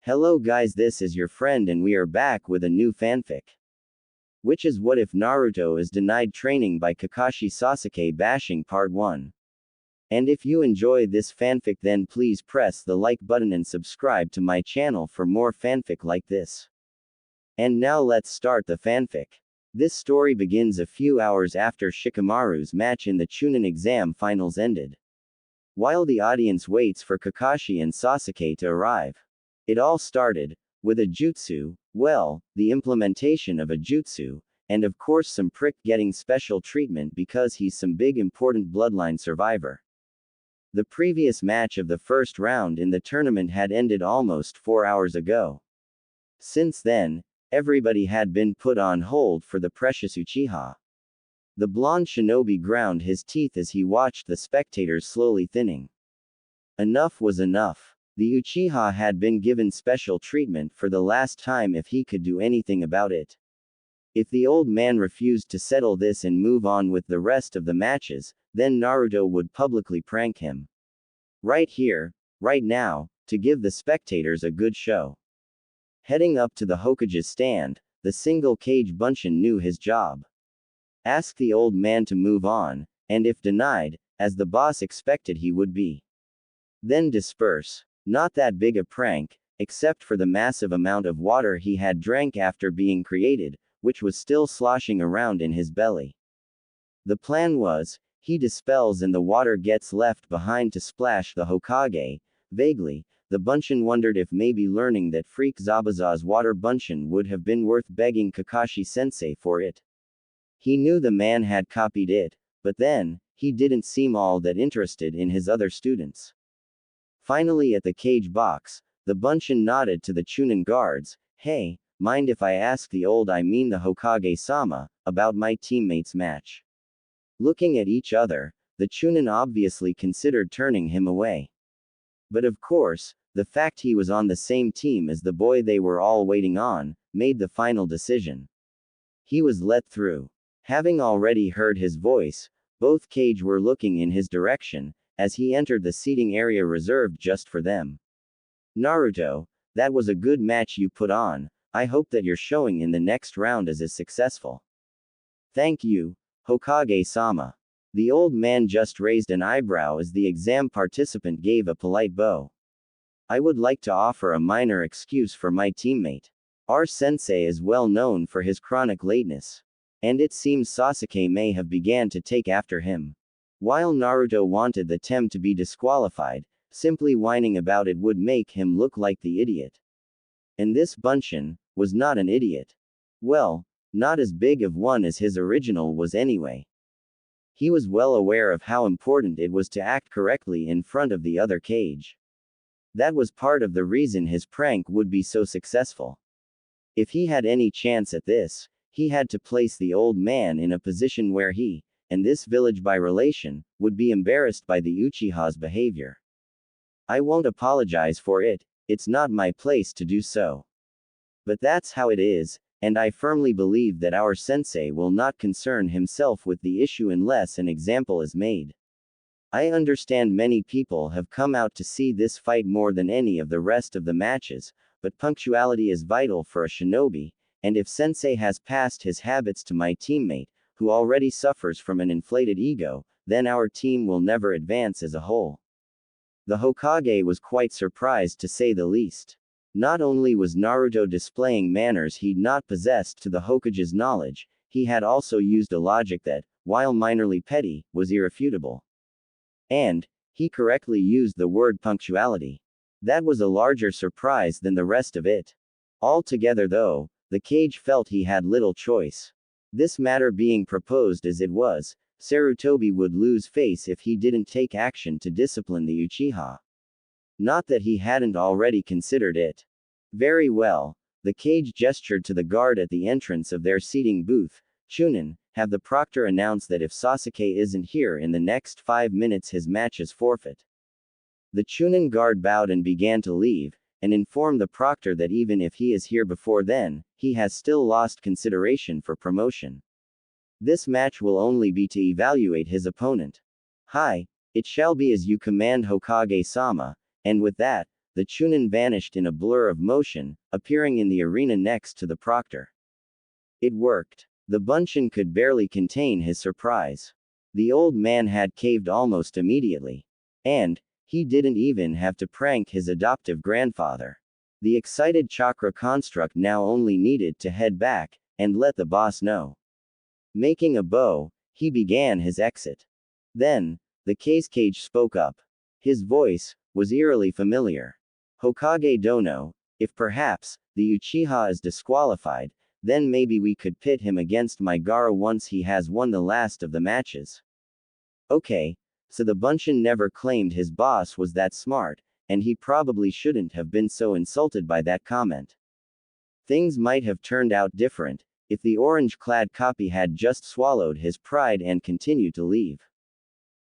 Hello guys, this is your friend and we are back with a new fanfic. Which is what if Naruto is denied training by Kakashi Sasuke bashing part 1. And if you enjoy this fanfic then please press the like button and subscribe to my channel for more fanfic like this. And now let's start the fanfic. This story begins a few hours after Shikamaru's match in the Chunin exam finals ended. While the audience waits for Kakashi and Sasuke to arrive. It all started with a jutsu, the implementation of a jutsu, and of course some prick getting special treatment because he's some big important bloodline survivor. The previous match of the first round in the tournament had ended almost 4 hours ago. Since then, everybody had been put on hold for the precious Uchiha. The blonde shinobi ground his teeth as he watched the spectators slowly thinning. Enough was enough. The Uchiha had been given special treatment for the last time if he could do anything about it. If the old man refused to settle this and move on with the rest of the matches, then Naruto would publicly prank him. Right here, right now, to give the spectators a good show. Heading up to the Hokage's stand, the single Kage Bunshin knew his job. Ask the old man to move on, and if denied, as the boss expected he would be. Then disperse. Not that big a prank, except for the massive amount of water he had drank after being created, which was still sloshing around in his belly. The plan was, he dispels and the water gets left behind to splash the Hokage. Vaguely, the Bunshin wondered if maybe learning that Freak Zabuza's water Bunshin would have been worth begging Kakashi-sensei for it. He knew the man had copied it, but then, he didn't seem all that interested in his other students. Finally at the cage box, the Bunshin nodded to the Chunin guards, "Hey, mind if I ask the Hokage-sama, about my teammate's match?" Looking at each other, the Chunin obviously considered turning him away. But of course, the fact he was on the same team as the boy they were all waiting on, made the final decision. He was let through. Having already heard his voice, both Kage were looking in his direction, as he entered the seating area reserved just for them. "Naruto, that was a good match you put on, I hope that your showing in the next round is as successful." "Thank you, Hokage-sama." The old man just raised an eyebrow as the exam participant gave a polite bow. "I would like to offer a minor excuse for my teammate. Our sensei is well known for his chronic lateness. And it seems Sasuke may have began to take after him. While Naruto wanted the Tem to be disqualified, simply whining about it would make him look like the idiot. And this Bunshin was not an idiot. Well, not as big of one as his original was anyway. He was well aware of how important it was to act correctly in front of the other Kage. That was part of the reason his prank would be so successful. If he had any chance at this, he had to place the old man in a position where he, and this village by relation, would be embarrassed by the Uchiha's behavior. "I won't apologize for it, it's not my place to do so. But that's how it is, and I firmly believe that our sensei will not concern himself with the issue unless an example is made. I understand many people have come out to see this fight more than any of the rest of the matches, but punctuality is vital for a shinobi, and if sensei has passed his habits to my teammate, who already suffers from an inflated ego, then our team will never advance as a whole." The Hokage was quite surprised to say the least. Not only was Naruto displaying manners he'd not possessed to the Hokage's knowledge, he had also used a logic that, while minorly petty, was irrefutable. And, he correctly used the word punctuality. That was a larger surprise than the rest of it. Altogether though, the Kage felt he had little choice. This matter being proposed as it was, Sarutobi would lose face if he didn't take action to discipline the Uchiha. Not that he hadn't already considered it. "Very well," the Kage gestured to the guard at the entrance of their seating booth. "Chunin, have the proctor announce that if Sasuke isn't here in the next 5 minutes his match is forfeit." The Chunin guard bowed and began to leave, and inform the proctor that even if he is here before then, he has still lost consideration for promotion. This match will only be to evaluate his opponent. "Hi, it shall be as you command Hokage-sama," and with that, the Chunin vanished in a blur of motion, appearing in the arena next to the proctor. It worked. The Bunshin could barely contain his surprise. The old man had caved almost immediately. And he didn't even have to prank his adoptive grandfather. The excited chakra construct now only needed to head back and let the boss know. Making a bow, he began his exit. Then, the Kage spoke up. His voice was eerily familiar. Hokage Dono, if perhaps the Uchiha is disqualified, then maybe we could pit him against my Gaara once he has won the last of the matches. Okay, so the Bunshin never claimed his boss was that smart, and he probably shouldn't have been so insulted by that comment. Things might have turned out different if the orange-clad copy had just swallowed his pride and continued to leave.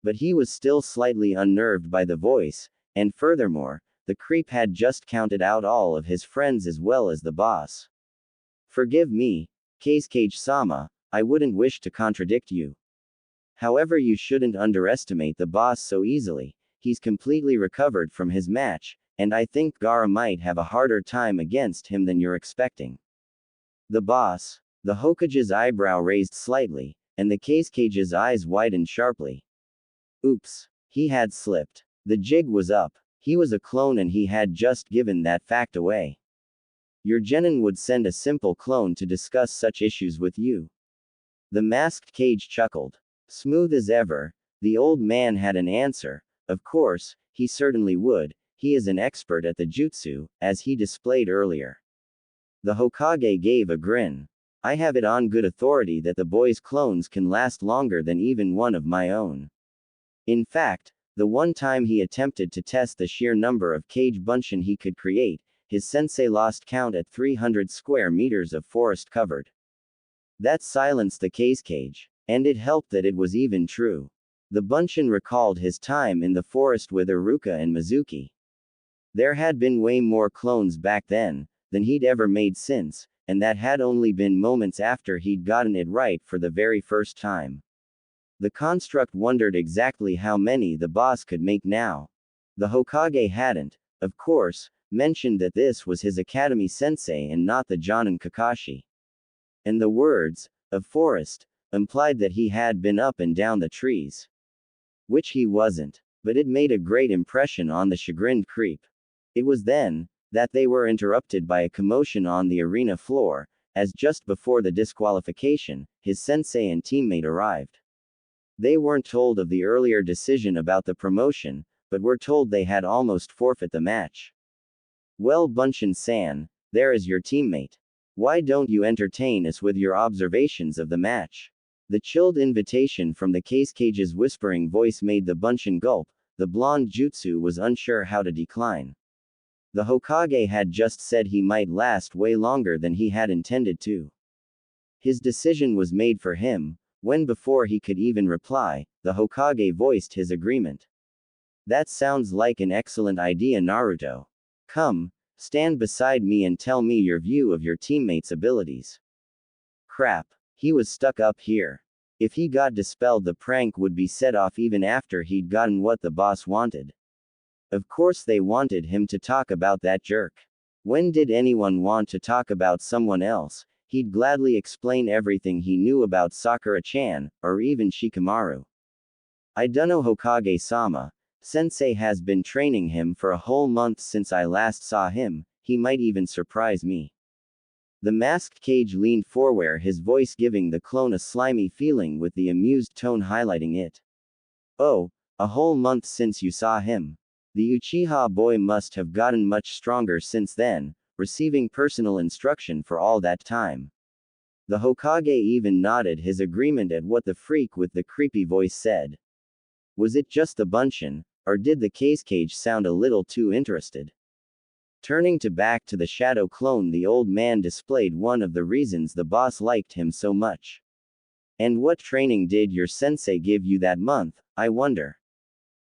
But he was still slightly unnerved by the voice, and furthermore, the creep had just counted out all of his friends as well as the boss. Forgive me, Kage-sama, I wouldn't wish to contradict you. However, you shouldn't underestimate the boss so easily. He's completely recovered from his match, and I think Gaara might have a harder time against him than you're expecting. The boss. The Hokage's eyebrow raised slightly, and the Kage's eyes widened sharply. Oops. He had slipped. The jig was up. He was a clone and he had just given that fact away. Your genin would send a simple clone to discuss such issues with you. The masked Kage chuckled. Smooth as ever, the old man had an answer. Of course, he certainly would. He is an expert at the jutsu, as he displayed earlier. The Hokage gave a grin. I have it on good authority that the boy's clones can last longer than even one of my own. In fact, the one time he attempted to test the sheer number of Kage Bunshin he could create, his sensei lost count at 300 square meters of forest covered. That silenced the Kage, and it helped that it was even true. The Bunshin recalled his time in the forest with Iruka and Mizuki. There had been way more clones back then than he'd ever made since, and that had only been moments after he'd gotten it right for the very first time. The construct wondered exactly how many the boss could make now. The Hokage hadn't, of course, mentioned that this was his academy sensei and not the Jonin Kakashi. And the words, of forest, implied that he had been up and down the trees. Which he wasn't, but it made a great impression on the chagrined creep. It was then that they were interrupted by a commotion on the arena floor, as just before the disqualification, his sensei and teammate arrived. They weren't told of the earlier decision about the promotion, but were told they had almost forfeit the match. Well, Bunshin-san, there is your teammate. Why don't you entertain us with your observations of the match? The chilled invitation from the Kage's whispering voice made the Bunshin gulp. The blonde jutsu was unsure how to decline. The Hokage had just said he might last way longer than he had intended to. His decision was made for him, when before he could even reply, the Hokage voiced his agreement. That sounds like an excellent idea, Naruto. Come, stand beside me and tell me your view of your teammate's abilities. Crap, he was stuck up here. If he got dispelled, the prank would be set off even after he'd gotten what the boss wanted. Of course they wanted him to talk about that jerk. When did anyone want to talk about someone else? He'd gladly explain everything he knew about Sakura-chan, or even Shikamaru. I dunno, Hokage-sama. Sensei has been training him for a whole month since I last saw him. He might even surprise me. The masked Kage leaned forward, his voice giving the clone a slimy feeling with the amused tone highlighting it. Oh, a whole month since you saw him. The Uchiha boy must have gotten much stronger since then, receiving personal instruction for all that time. The Hokage even nodded his agreement at what the freak with the creepy voice said. Was it just the Bunshin, or did the Kage sound a little too interested? Turning back to the shadow clone, the old man displayed one of the reasons the boss liked him so much. And what training did your sensei give you that month, I wonder?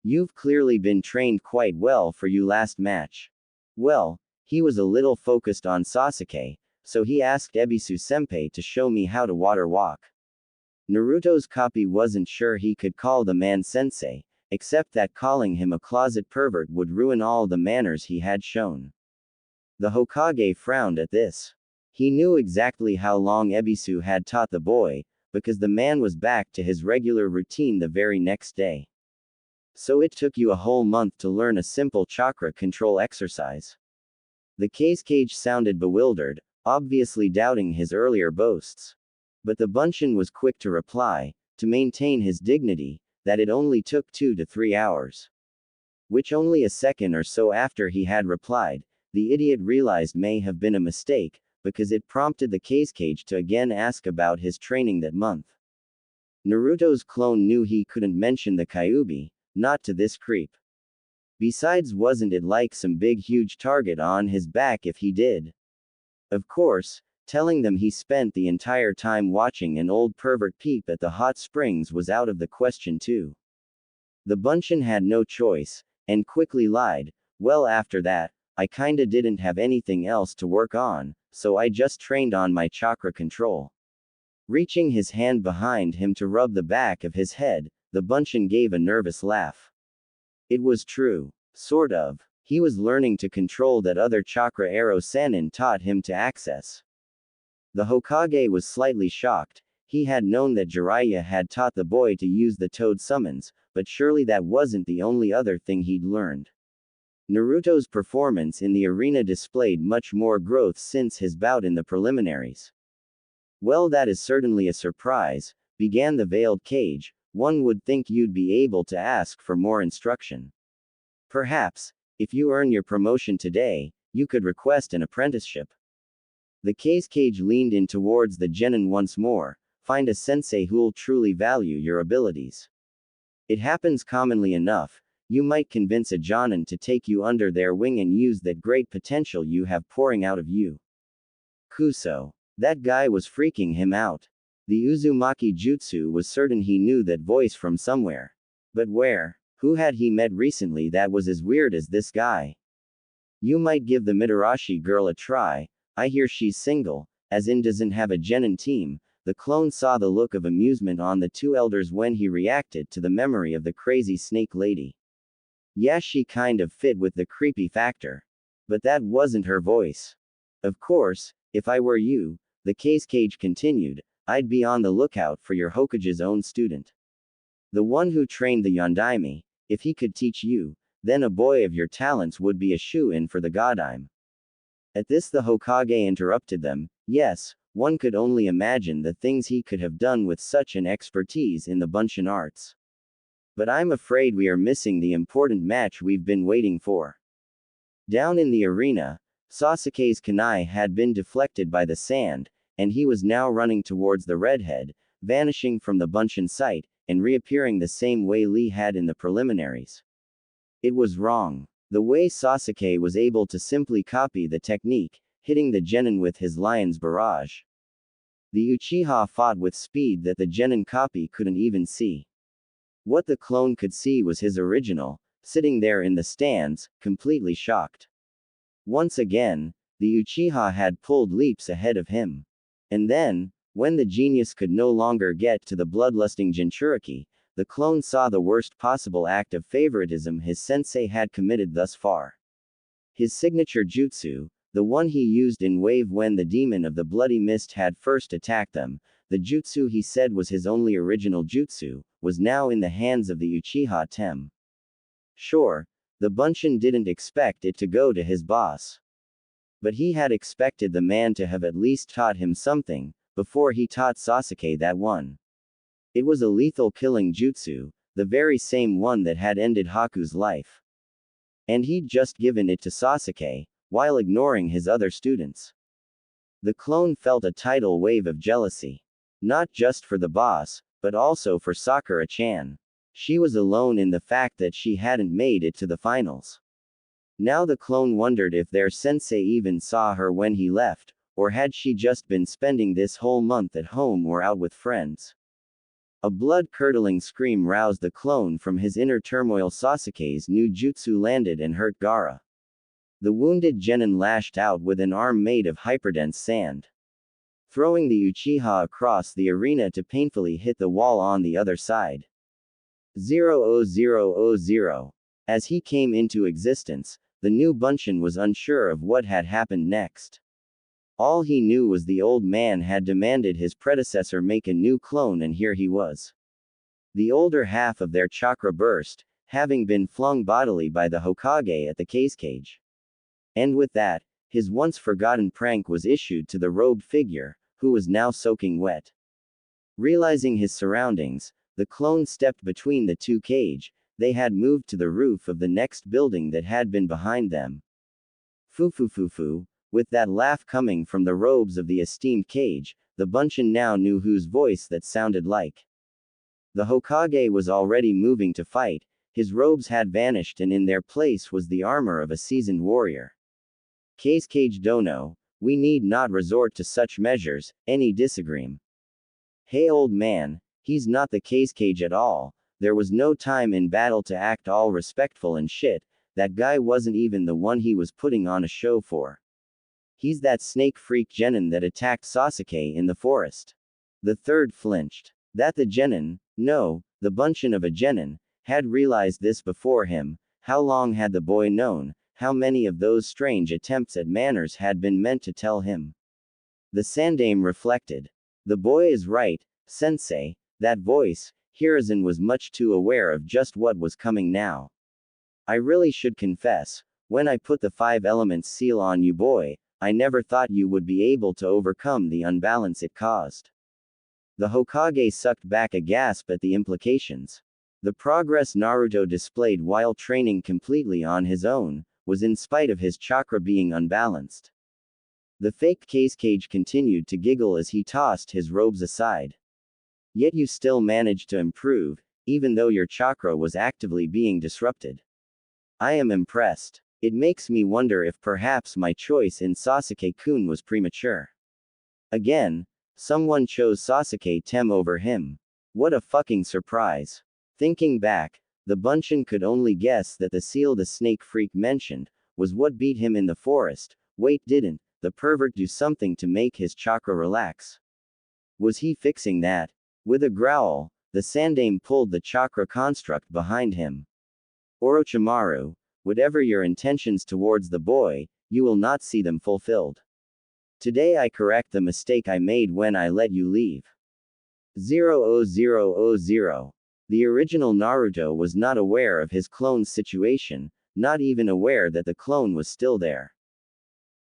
You've clearly been trained quite well for your last match. Well, he was a little focused on Sasuke, so he asked Ebisu-senpai to show me how to water walk. Naruto's copy wasn't sure he could call the man sensei, except that calling him a closet pervert would ruin all the manners he had shown. The Hokage frowned at this. He knew exactly how long Ebisu had taught the boy, because the man was back to his regular routine the very next day. So it took you a whole month to learn a simple chakra control exercise. The Kage sounded bewildered, obviously doubting his earlier boasts. But the Bunshin was quick to reply, to maintain his dignity, that it only took 2 to 3 hours. Which only a second or so after he had replied, the idiot realized may have been a mistake, because it prompted the Kage to again ask about his training that month. Naruto's clone knew he couldn't mention the Kyuubi, not to this creep. Besides, wasn't it like some big huge target on his back if he did? Of course, telling them he spent the entire time watching an old pervert peep at the hot springs was out of the question too. The Bunshin had no choice, and quickly lied, well after that, I kinda didn't have anything else to work on, so I just trained on my chakra control. Reaching his hand behind him to rub the back of his head, the Bunshin gave a nervous laugh. It was true. Sort of. He was learning to control that other chakra arrow Sannin taught him to access. The Hokage was slightly shocked. He had known that Jiraiya had taught the boy to use the toad summons, but surely that wasn't the only other thing he'd learned. Naruto's performance in the arena displayed much more growth since his bout in the preliminaries. Well, that is certainly a surprise, began the veiled Kage. One would think you'd be able to ask for more instruction. Perhaps, if you earn your promotion today, you could request an apprenticeship. The Kage leaned in towards the genin once more. Find a sensei who'll truly value your abilities. It happens commonly enough. You might convince a jonin to take you under their wing and use that great potential you have pouring out of you. Kuso. That guy was freaking him out. The Uzumaki Jutsu was certain he knew that voice from somewhere. But where? Who had he met recently that was as weird as this guy? You might give the Mitarashi girl a try. I hear she's single, as in doesn't have a genin team. The clone saw the look of amusement on the two elders when he reacted to the memory of the crazy snake lady. Yeah, she kind of fit with the creepy factor. But that wasn't her voice. Of course, if I were you, the Kage continued, I'd be on the lookout for your Hokage's own student. The one who trained the Yondaime. If he could teach you, then a boy of your talents would be a shoe-in for the Godime. At this the Hokage interrupted them, yes, one could only imagine the things he could have done with such an expertise in the Bunshin arts. But I'm afraid we are missing the important match we've been waiting for. Down in the arena, Sasuke's kunai had been deflected by the sand, and he was now running towards the redhead, vanishing from the Bunshin sight, and reappearing the same way Lee had in the preliminaries. It was wrong. The way Sasuke was able to simply copy the technique, hitting the genin with his lion's barrage. The Uchiha fought with speed that the genin copy couldn't even see. What the clone could see was his original, sitting there in the stands, completely shocked. Once again, the Uchiha had pulled leaps ahead of him. And then, when the genius could no longer get to the bloodlusting Jinchuriki, the clone saw the worst possible act of favoritism his sensei had committed thus far. His signature jutsu, the one he used in Wave when the demon of the bloody mist had first attacked them, the jutsu he said was his only original jutsu, was now in the hands of the Uchiha Tem. Sure, the Bunshin didn't expect it to go to his boss. But he had expected the man to have at least taught him something, before he taught Sasuke that one. It was a lethal killing jutsu, the very same one that had ended Haku's life. And he'd just given it to Sasuke, while ignoring his other students. The clone felt a tidal wave of jealousy. Not just for the boss, but also for Sakura-chan. She was alone in the fact that she hadn't made it to the finals. Now the clone wondered if their sensei even saw her when he left, or had she just been spending this whole month at home or out with friends. A blood-curdling scream roused the clone from his inner turmoil. Sasuke's new jutsu landed and hurt Gaara. The wounded genin lashed out with an arm made of hyperdense sand, throwing the Uchiha across the arena to painfully hit the wall on the other side. 0000. As he came into existence, the new Bunshin was unsure of what had happened next. All he knew was the old man had demanded his predecessor make a new clone, and here he was. The older half of their chakra burst, having been flung bodily by the Hokage at the Kage. And with that, his once forgotten prank was issued to the robed figure, who was now soaking wet. Realizing his surroundings, the clone stepped between the two Kage. They had moved to the roof of the next building that had been behind them. Foo, with that laugh coming from the robes of the esteemed Kage, the Bunshin now knew whose voice that sounded like. The Hokage was already moving to fight, his robes had vanished and in their place was the armor of a seasoned warrior. Kage dono, we need not resort to such measures, any disagree? Hey old man, he's not the Kage at all. There was no time in battle to act all respectful and shit, that guy wasn't even the one he was putting on a show for. He's that snake freak genin that attacked Sasuke in the forest. The third flinched. That the genin, no, the Bunshin of a genin, had realized this before him. How long had the boy known? How many of those strange attempts at manners had been meant to tell him? The Sandaime reflected. The boy is right, sensei, that voice. Hiruzen was much too aware of just what was coming now. I really should confess, when I put the 5 elements seal on you boy, I never thought you would be able to overcome the unbalance it caused. The Hokage sucked back a gasp at the implications. The progress Naruto displayed while training completely on his own, was in spite of his chakra being unbalanced. The fake Kage continued to giggle as he tossed his robes aside. Yet you still managed to improve, even though your chakra was actively being disrupted. I am impressed. It makes me wonder if perhaps my choice in Sasuke-kun was premature. Again, someone chose Sasuke-tem over him. What a fucking surprise. Thinking back, the Bunshin could only guess that the seal the snake freak mentioned, was what beat him in the forest. Wait, didn't the pervert do something to make his chakra relax? Was he fixing that? With a growl, the Sandaime pulled the chakra construct behind him. Orochimaru, whatever your intentions towards the boy, you will not see them fulfilled. Today I correct the mistake I made when I let you leave. 0000. The original Naruto was not aware of his clone's situation, not even aware that the clone was still there.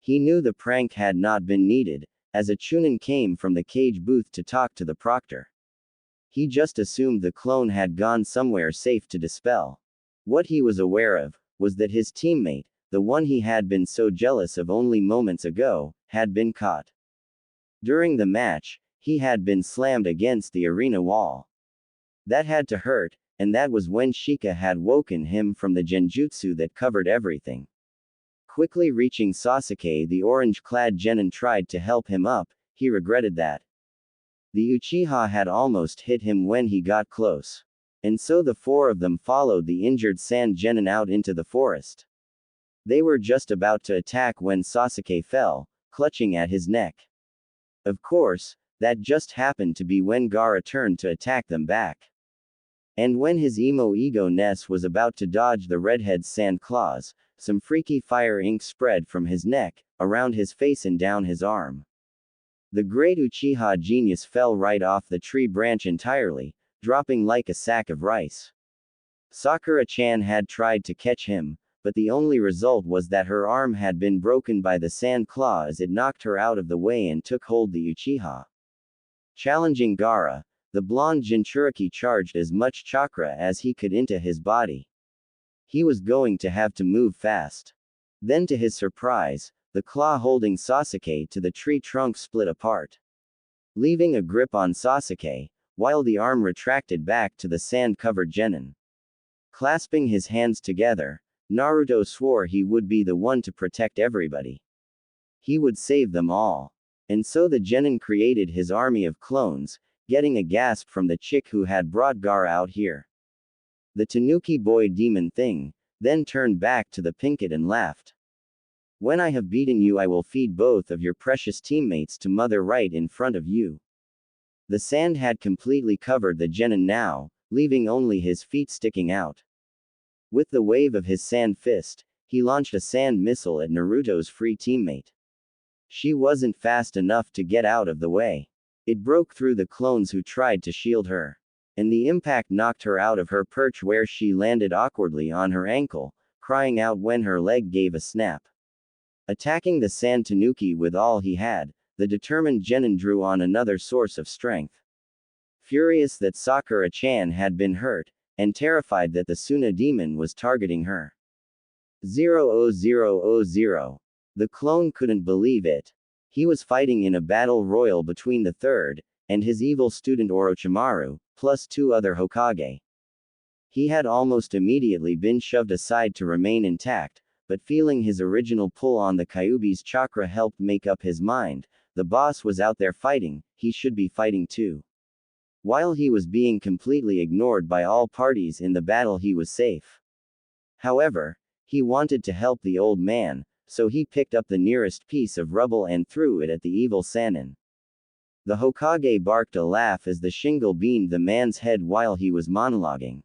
He knew the prank had not been needed, as a Chunin came from the cage booth to talk to the proctor. He just assumed the clone had gone somewhere safe to dispel. What he was aware of, was that his teammate, the one he had been so jealous of only moments ago, had been caught. During the match, he had been slammed against the arena wall. That had to hurt, and that was when Shika had woken him from the genjutsu that covered everything. Quickly reaching Sasuke, the orange-clad genin tried to help him up. He regretted that. The Uchiha had almost hit him when he got close. And so the 4 of them followed the injured Sand Genin out into the forest. They were just about to attack when Sasuke fell, clutching at his neck. Of course, that just happened to be when Gaara turned to attack them back. And when his ego-ness was about to dodge the redhead's sand claws, some freaky fire ink spread from his neck, around his face and down his arm. The great Uchiha genius fell right off the tree branch entirely, dropping like a sack of rice. Sakura-chan had tried to catch him, but the only result was that her arm had been broken by the sand claw as it knocked her out of the way and took hold the Uchiha. Challenging Gaara, the blonde Jinchuriki charged as much chakra as he could into his body. He was going to have to move fast. Then to his surprise, the claw holding Sasuke to the tree trunk split apart, leaving a grip on Sasuke, while the arm retracted back to the sand-covered genin. Clasping his hands together, Naruto swore he would be the one to protect everybody. He would save them all. And so the genin created his army of clones, getting a gasp from the chick who had brought Gaara out here. The Tanuki boy demon thing, then turned back to the Pinkett and laughed. When I have beaten you, I will feed both of your precious teammates to mother right in front of you. The sand had completely covered the genin now, leaving only his feet sticking out. With the wave of his sand fist, he launched a sand missile at Naruto's free teammate. She wasn't fast enough to get out of the way. It broke through the clones who tried to shield her. And the impact knocked her out of her perch where she landed awkwardly on her ankle, crying out when her leg gave a snap. Attacking the sand tanuki with all he had, the determined genin drew on another source of strength. Furious that Sakura-chan had been hurt, and terrified that the Suna demon was targeting her. 00000. The clone couldn't believe it. He was fighting in a battle royal between the third, and his evil student Orochimaru, plus 2 other Hokage. He had almost immediately been shoved aside to remain intact, but feeling his original pull on the Kyuubi's chakra helped make up his mind. The boss was out there fighting, he should be fighting too. While he was being completely ignored by all parties in the battle, he was safe. However, he wanted to help the old man, so he picked up the nearest piece of rubble and threw it at the evil Sannin. The Hokage barked a laugh as the shingle beamed the man's head while he was monologuing.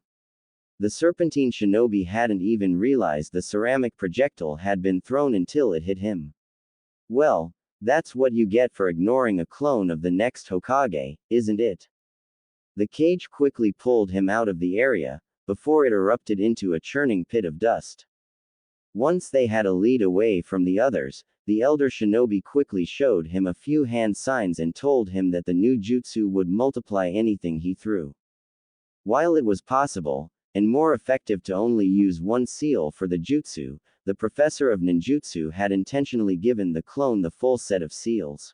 The serpentine shinobi hadn't even realized the ceramic projectile had been thrown until it hit him. Well, that's what you get for ignoring a clone of the next Hokage, isn't it? The cage quickly pulled him out of the area, before it erupted into a churning pit of dust. Once they had a lead away from the others, the elder shinobi quickly showed him a few hand signs and told him that the new jutsu would multiply anything he threw. While it was possible, and more effective to only use one seal for the jutsu, the professor of ninjutsu had intentionally given the clone the full set of seals.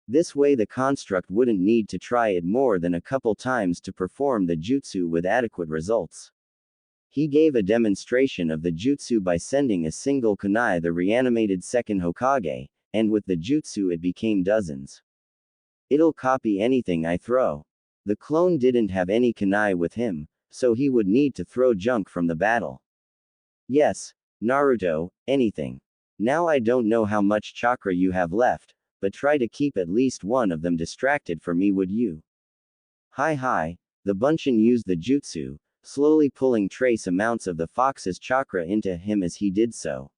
This way the construct wouldn't need to try it more than a couple times to perform the jutsu with adequate results. He gave a demonstration of the jutsu by sending a single kunai the reanimated second Hokage, and with the jutsu it became dozens. It'll copy anything I throw. The clone didn't have any kunai with him, so he would need to throw junk from the battle. Yes, Naruto, anything. Now I don't know how much chakra you have left, but try to keep at least one of them distracted for me, would you? Hi. The Bunshin used the jutsu, slowly pulling trace amounts of the fox's chakra into him as he did so.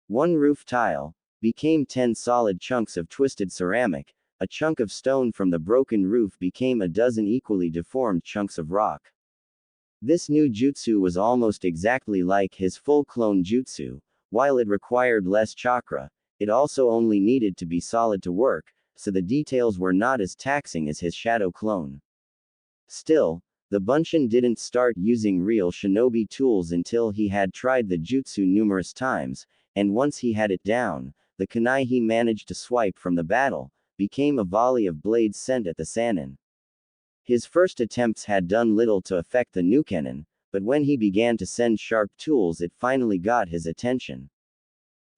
One roof tile became 10 solid chunks of twisted ceramic, a chunk of stone from the broken roof became a dozen equally deformed chunks of rock. This new jutsu was almost exactly like his full clone jutsu. While it required less chakra, it also only needed to be solid to work, so the details were not as taxing as his shadow clone. Still, the Bunshin didn't start using real shinobi tools until he had tried the jutsu numerous times, and once he had it down, the kunai he managed to swipe from the battle became a volley of blades sent at the Sannin. His first attempts had done little to affect the Nukenin, but when he began to send sharp tools it finally got his attention.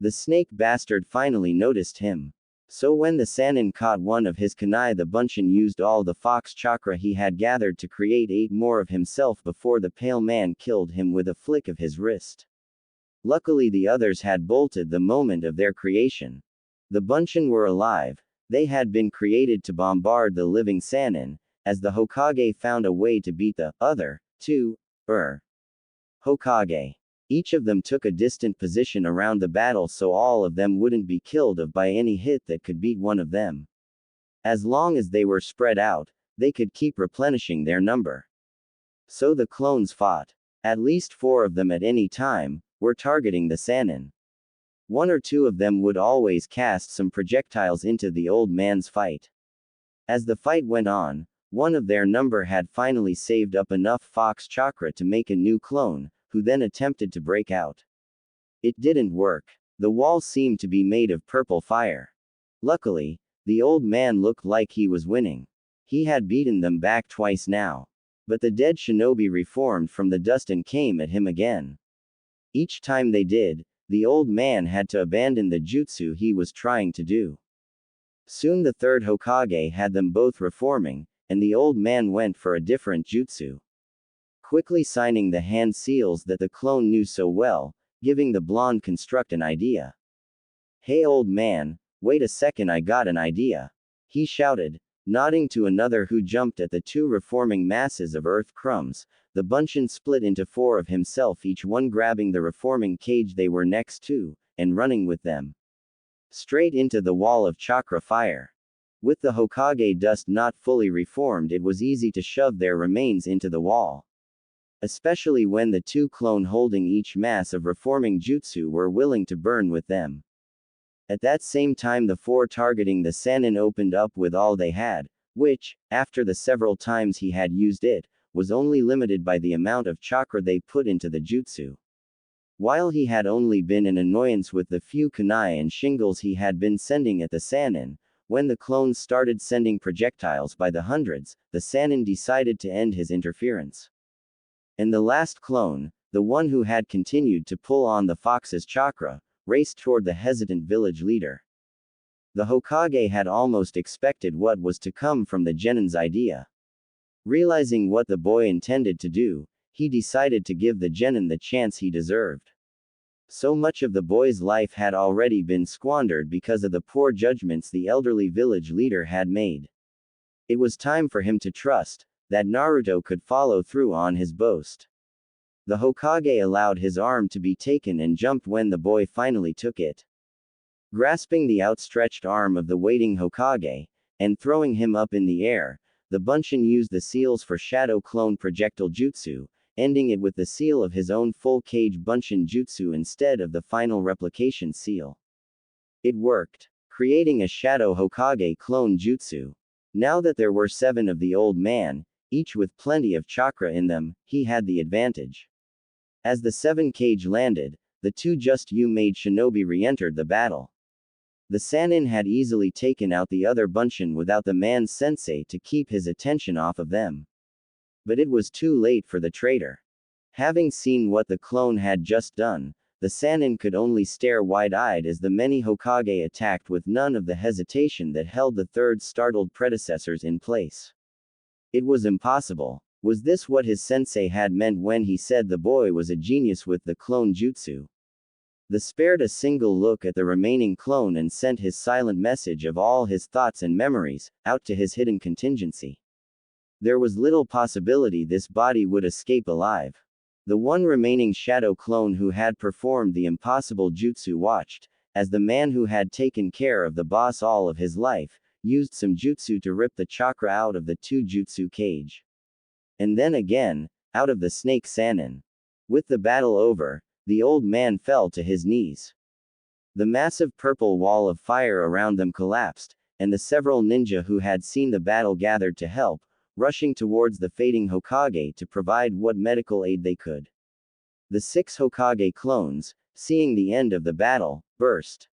The snake bastard finally noticed him. So when the Sannin caught one of his kunai, the Bunshin used all the fox chakra he had gathered to create 8 more of himself before the pale man killed him with a flick of his wrist. Luckily the others had bolted the moment of their creation. The Bunshin were alive. They had been created to bombard the living Sannin, as the Hokage found a way to beat the other 2 Hokage. Each of them took a distant position around the battle so all of them wouldn't be killed by any hit that could beat one of them. As long as they were spread out, they could keep replenishing their number. So the clones fought. At least 4 of them at any time were targeting the Sannin. 1 or 2 of them would always cast some projectiles into the old man's fight. As the fight went on, one of their number had finally saved up enough fox chakra to make a new clone, who then attempted to break out. It didn't work. The wall seemed to be made of purple fire. Luckily, the old man looked like he was winning. He had beaten them back twice now. But the dead shinobi reformed from the dust and came at him again. Each time they did, the old man had to abandon the jutsu he was trying to do. Soon the third Hokage had them both reforming, and the old man went for a different jutsu. Quickly signing the hand seals that the clone knew so well, giving the blonde construct an idea. Hey old man, wait a second, I got an idea. He shouted, Nodding to another who jumped at the two reforming masses of earth crumbs, the buncheon split into four of himself, each one grabbing the reforming cage they were next to, and running with them straight into the wall of chakra fire. With the Hokage dust not fully reformed, it was easy to shove their remains into the wall. Especially when the two clone holding each mass of reforming jutsu were willing to burn with them. At that same time, the four targeting the Sannin opened up with all they had, which, after the several times he had used it, was only limited by the amount of chakra they put into the jutsu. While he had only been an annoyance with the few kunai and shingles he had been sending at the Sannin, when the clones started sending projectiles by the hundreds, the Sannin decided to end his interference. And the last clone, the one who had continued to pull on the fox's chakra, raced toward the hesitant village leader. The Hokage had almost expected what was to come from the genin's idea. Realizing what the boy intended to do, he decided to give the genin the chance he deserved. So much of the boy's life had already been squandered because of the poor judgments the elderly village leader had made. It was time for him to trust that Naruto could follow through on his boast. The Hokage allowed his arm to be taken and jumped when the boy finally took it. Grasping the outstretched arm of the waiting Hokage, and throwing him up in the air, the buncheon used the seals for Shadow Clone Projectile Jutsu, ending it with the seal of his own full cage buncheon jutsu instead of the final replication seal. It worked, creating a Shadow Hokage clone jutsu. Now that there were 7 of the old man, each with plenty of chakra in them, he had the advantage. As the 7 cage landed, the 2 just made shinobi re-entered the battle. The Sannin had easily taken out the other buncheon without the man's sensei to keep his attention off of them. But it was too late for the traitor. Having seen what the clone had just done, the Sannin could only stare wide-eyed as the many Hokage attacked with none of the hesitation that held the third startled predecessors in place. It was impossible. Was this what his sensei had meant when he said the boy was a genius with the clone jutsu? The spared a single look at the remaining clone and sent his silent message of all his thoughts and memories out to his hidden contingency. There was little possibility this body would escape alive. The one remaining shadow clone who had performed the impossible jutsu watched, as the man who had taken care of the boss all of his life, used some jutsu to rip the chakra out of the 2 jutsu cage. And then again, out of the snake Sannin. With the battle over, the old man fell to his knees. The massive purple wall of fire around them collapsed, and the several ninja who had seen the battle gathered to help, rushing towards the fading Hokage to provide what medical aid they could. The 6 Hokage clones, seeing the end of the battle, burst.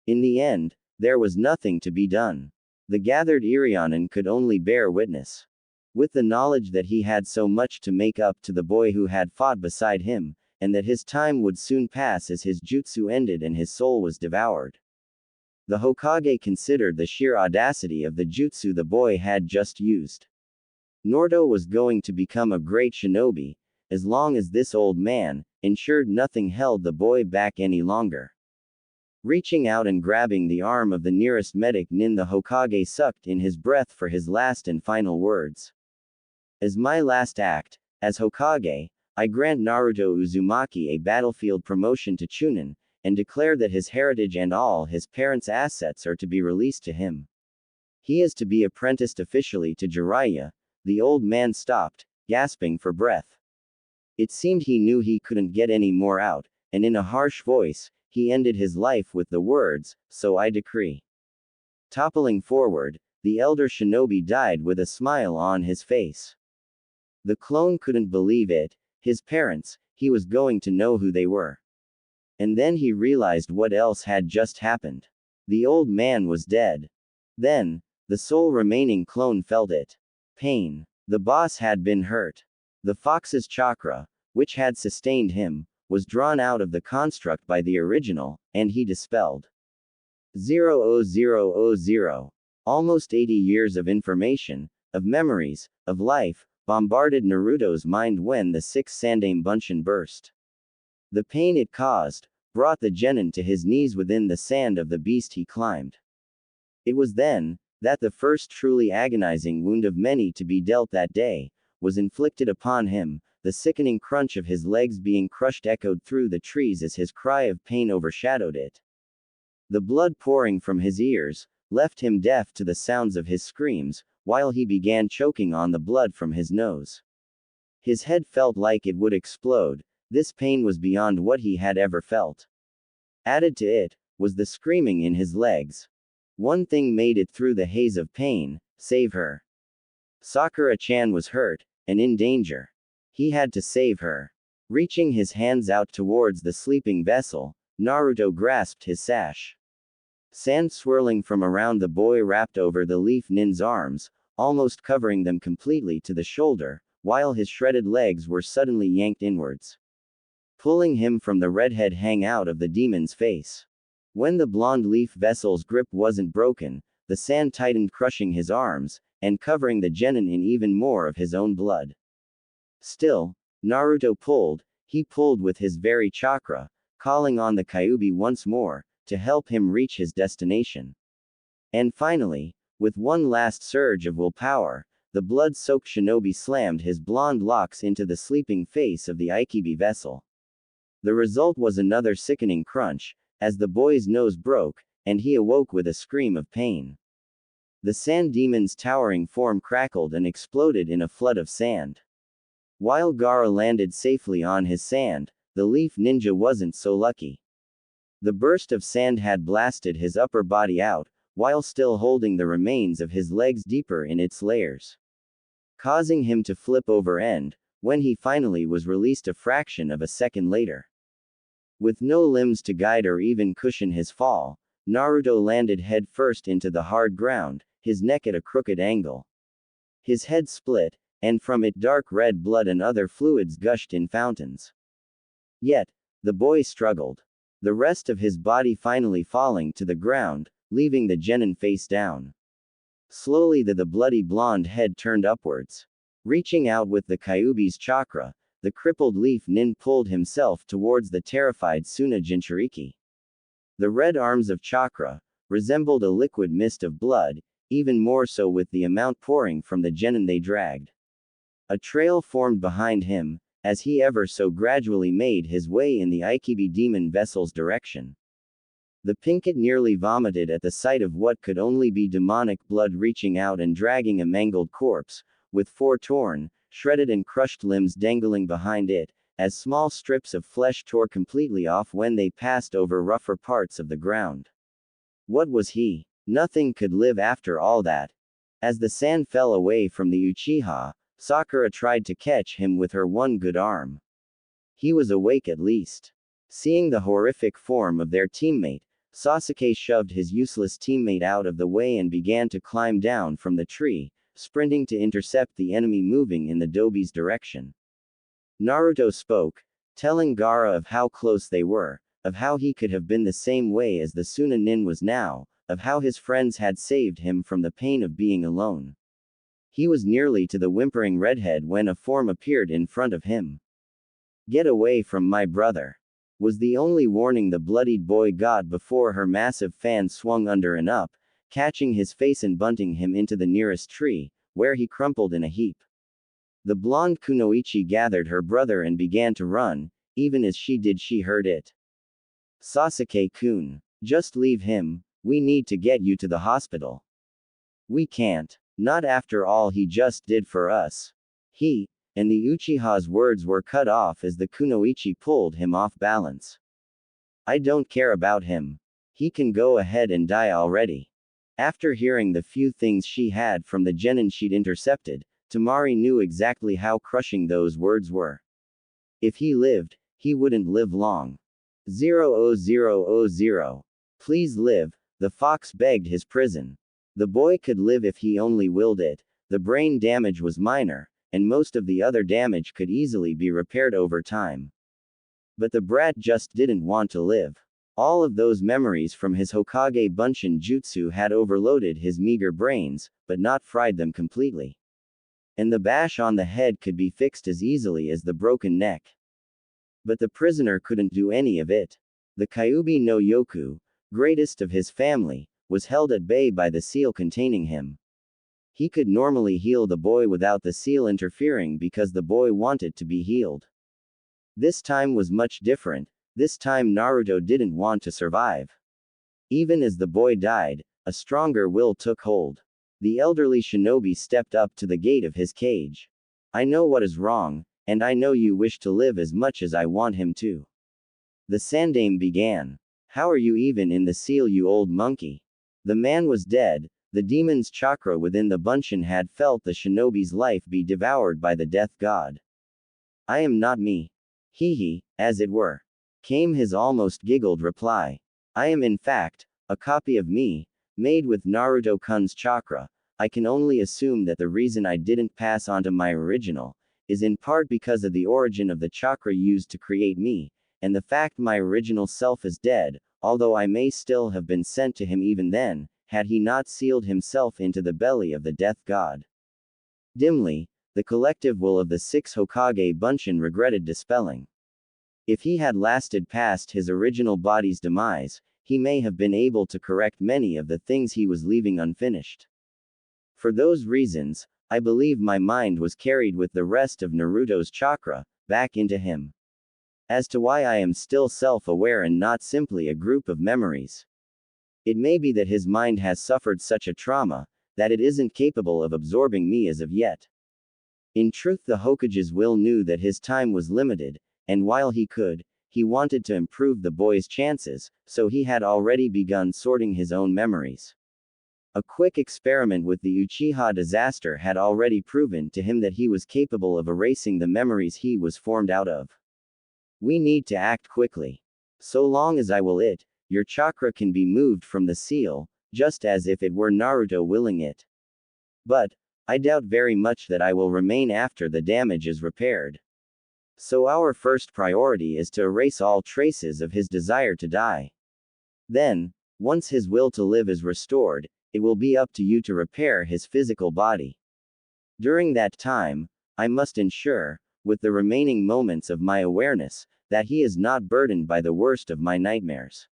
In the end, there was nothing to be done. The gathered Irionen could only bear witness. With the knowledge that he had so much to make up to the boy who had fought beside him, and that his time would soon pass as his jutsu ended and his soul was devoured. The Hokage considered the sheer audacity of the jutsu the boy had just used. Naruto was going to become a great shinobi, as long as this old man ensured nothing held the boy back any longer. Reaching out and grabbing the arm of the nearest medic nin, the Hokage sucked in his breath for his last and final words. As my last act, as Hokage, I grant Naruto Uzumaki a battlefield promotion to Chunin, and declare that his heritage and all his parents' assets are to be released to him. He is to be apprenticed officially to Jiraiya. The old man stopped, gasping for breath. It seemed he knew he couldn't get any more out, and in a harsh voice, he ended his life with the words, "So I decree." Toppling forward, the elder shinobi died with a smile on his face. The clone couldn't believe it. His parents, he was going to know who they were. And then he realized what else had just happened. The old man was dead. Then, the sole remaining clone felt it. Pain. The boss had been hurt. The fox's chakra, which had sustained him, was drawn out of the construct by the original, and he dispelled. 00000. Almost 80 years of information, of memories, of life, bombarded Naruto's mind when the 6th Sandaime Buncheon burst. The pain it caused brought the genin to his knees within the sand of the beast he climbed. It was then That the first truly agonizing wound of many to be dealt that day, was inflicted upon him, the sickening crunch of his legs being crushed echoed through the trees as his cry of pain overshadowed it. The blood pouring from his ears, left him deaf to the sounds of his screams, while he began choking on the blood from his nose. His head felt like it would explode. This pain was beyond what he had ever felt. Added to it, was the screaming in his legs. One thing made it through the haze of pain: save her. Sakura-chan was hurt, and in danger. He had to save her. Reaching his hands out towards the sleeping vessel, Naruto grasped his sash. Sand swirling from around the boy wrapped over the leaf nin's arms, almost covering them completely to the shoulder, while his shredded legs were suddenly yanked inwards, pulling him from the redhead hang out of the demon's face. When the blonde leaf vessel's grip wasn't broken, the sand tightened, crushing his arms, and covering the genin in even more of his own blood. Still, Naruto pulled. He pulled with his very chakra, calling on the Kyuubi once more, to help him reach his destination. And finally, with one last surge of willpower, the blood-soaked shinobi slammed his blonde locks into the sleeping face of the Ikibi vessel. The result was another sickening crunch, as the boy's nose broke, and he awoke with a scream of pain. The sand demon's towering form crackled and exploded in a flood of sand. While Gaara landed safely on his sand, the leaf ninja wasn't so lucky. The burst of sand had blasted his upper body out, while still holding the remains of his legs deeper in its layers, causing him to flip over end, when he finally was released a fraction of a second later. With no limbs to guide or even cushion his fall, Naruto landed head first into the hard ground, his neck at a crooked angle. His head split, and from it dark red blood and other fluids gushed in fountains. Yet, the boy struggled, the rest of his body finally falling to the ground, leaving the genin face down. Slowly the bloody blonde head turned upwards. Reaching out with the Kyuubi's chakra, the crippled leaf nin pulled himself towards the terrified Tsunade Jinchuriki. The red arms of chakra resembled a liquid mist of blood, even more so with the amount pouring from the genin they dragged. A trail formed behind him, as he ever so gradually made his way in the Ikibi demon vessel's direction. The Pinkett nearly vomited at the sight of what could only be demonic blood reaching out and dragging a mangled corpse, with 4 torn, shredded and crushed limbs dangling behind it, as small strips of flesh tore completely off when they passed over rougher parts of the ground. What was he? Nothing could live after all that. As the sand fell away from the Uchiha, Sakura tried to catch him with her one good arm. He was awake at least. Seeing the horrific form of their teammate, Sasuke shoved his useless teammate out of the way and began to climb down from the tree, sprinting to intercept the enemy moving in the Dobi's direction. Naruto spoke, telling Gaara of how close they were, of how he could have been the same way as the Tsunade was now, of how his friends had saved him from the pain of being alone. He was nearly to the whimpering redhead when a form appeared in front of him. "Get away from my brother," was the only warning the bloodied boy got before her massive fan swung under and up, catching his face and bunting him into the nearest tree, where he crumpled in a heap. The blonde kunoichi gathered her brother and began to run. Even as she did, she heard it. "Sasuke-kun. Just leave him, we need to get you to the hospital." "We can't. Not after all he just did for us." And the Uchiha's words were cut off as the kunoichi pulled him off balance. "I don't care about him. He can go ahead and die already." After hearing the few things she had from the genin she'd intercepted, Tamari knew exactly how crushing those words were. If he lived, he wouldn't live long. 0000. Please live, the fox begged his prison. The boy could live if he only willed it. The brain damage was minor, and most of the other damage could easily be repaired over time. But the brat just didn't want to live. All of those memories from his Hokage Bunshin jutsu had overloaded his meager brains, but not fried them completely. And the bash on the head could be fixed as easily as the broken neck. But the prisoner couldn't do any of it. The Kyuubi no Yoku, greatest of his family, was held at bay by the seal containing him. He could normally heal the boy without the seal interfering because the boy wanted to be healed. This time was much different. This time Naruto didn't want to survive. Even as the boy died, a stronger will took hold. The elderly shinobi stepped up to the gate of his cage. I know what is wrong, and I know you wish to live as much as I want him to. The Sandaime began. How are you even in the seal, you old monkey? The man was dead. The demon's chakra within the Bunshin had felt the shinobi's life be devoured by the death god. I am not me. Hee, as it were, came his almost giggled reply. I am in fact, a copy of me, made with Naruto-kun's chakra. I can only assume that the reason I didn't pass on to my original, is in part because of the origin of the chakra used to create me, and the fact my original self is dead, although I may still have been sent to him even then, had he not sealed himself into the belly of the death god. Dimly, the collective will of the 6 Hokage Bunshin regretted dispelling. If he had lasted past his original body's demise, he may have been able to correct many of the things he was leaving unfinished. For those reasons, I believe my mind was carried with the rest of Naruto's chakra, back into him. As to why I am still self-aware and not simply a group of memories. It may be that his mind has suffered such a trauma, that it isn't capable of absorbing me as of yet. In truth, the Hokage's will knew that his time was limited, and while he could, he wanted to improve the boy's chances, so he had already begun sorting his own memories. A quick experiment with the Uchiha disaster had already proven to him that he was capable of erasing the memories he was formed out of. We need to act quickly. So long as I will it, your chakra can be moved from the seal, just as if it were Naruto willing it. But, I doubt very much that I will remain after the damage is repaired. So our first priority is to erase all traces of his desire to die. Then, once his will to live is restored, it will be up to you to repair his physical body. During that time, I must ensure, with the remaining moments of my awareness, that he is not burdened by the worst of my nightmares.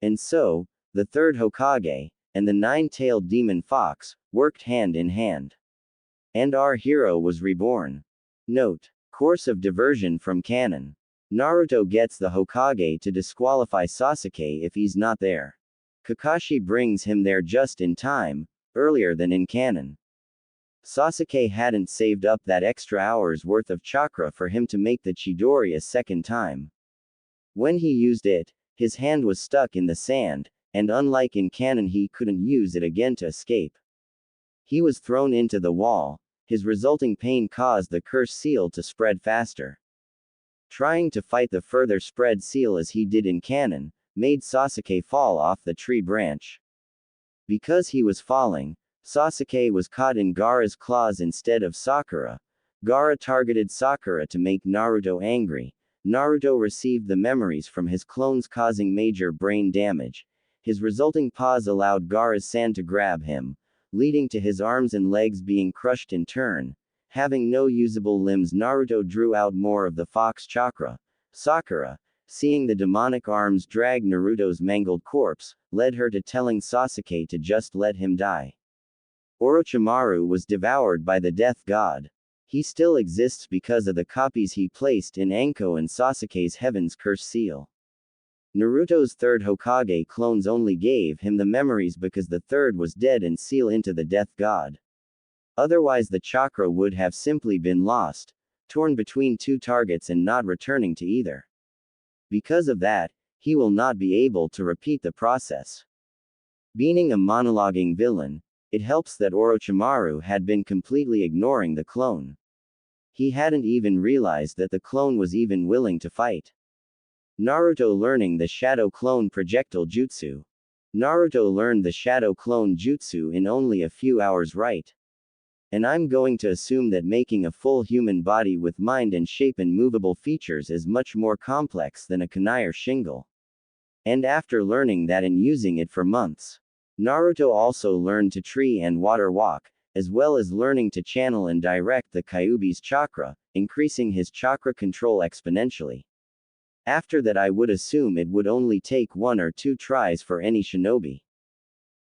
And so, the 3rd Hokage, and the 9-tailed demon fox, worked hand in hand. And our hero was reborn. Note: course of diversion from canon. Naruto gets the Hokage to disqualify Sasuke if he's not there. Kakashi brings him there just in time, earlier than in canon. Sasuke hadn't saved up that extra hour's worth of chakra for him to make the Chidori a second time. When he used it, his hand was stuck in the sand, and unlike in canon he couldn't use it again to escape. He was thrown into the wall. His resulting pain caused the cursed seal to spread faster. Trying to fight the further spread seal as he did in canon, made Sasuke fall off the tree branch. Because he was falling, Sasuke was caught in Gaara's claws instead of Sakura. Gaara targeted Sakura to make Naruto angry. Naruto received the memories from his clones causing major brain damage. His resulting pause allowed Gaara's sand to grab him, leading to his arms and legs being crushed in turn. Having no usable limbs, Naruto drew out more of the fox chakra. Sakura, seeing the demonic arms drag Naruto's mangled corpse, led her to telling Sasuke to just let him die. Orochimaru was devoured by the death god. He still exists because of the copies he placed in Anko and Sasuke's Heaven's Curse seal. Naruto's 3rd Hokage clones only gave him the memories because the 3rd was dead and seal into the death god. Otherwise the chakra would have simply been lost, torn between 2 targets and not returning to either. Because of that, he will not be able to repeat the process. Being a monologuing villain, it helps that Orochimaru had been completely ignoring the clone. He hadn't even realized that the clone was even willing to fight. Naruto learning the Shadow Clone Projectile Jutsu. Naruto learned the Shadow Clone Jutsu in only a few hours, right? And I'm going to assume that making a full human body with mind and shape and movable features is much more complex than a kunai or shingle. And after learning that and using it for months, Naruto also learned to tree and water walk, as well as learning to channel and direct the Kyuubi's chakra, increasing his chakra control exponentially. After that, I would assume it would only take 1 or 2 tries for any shinobi.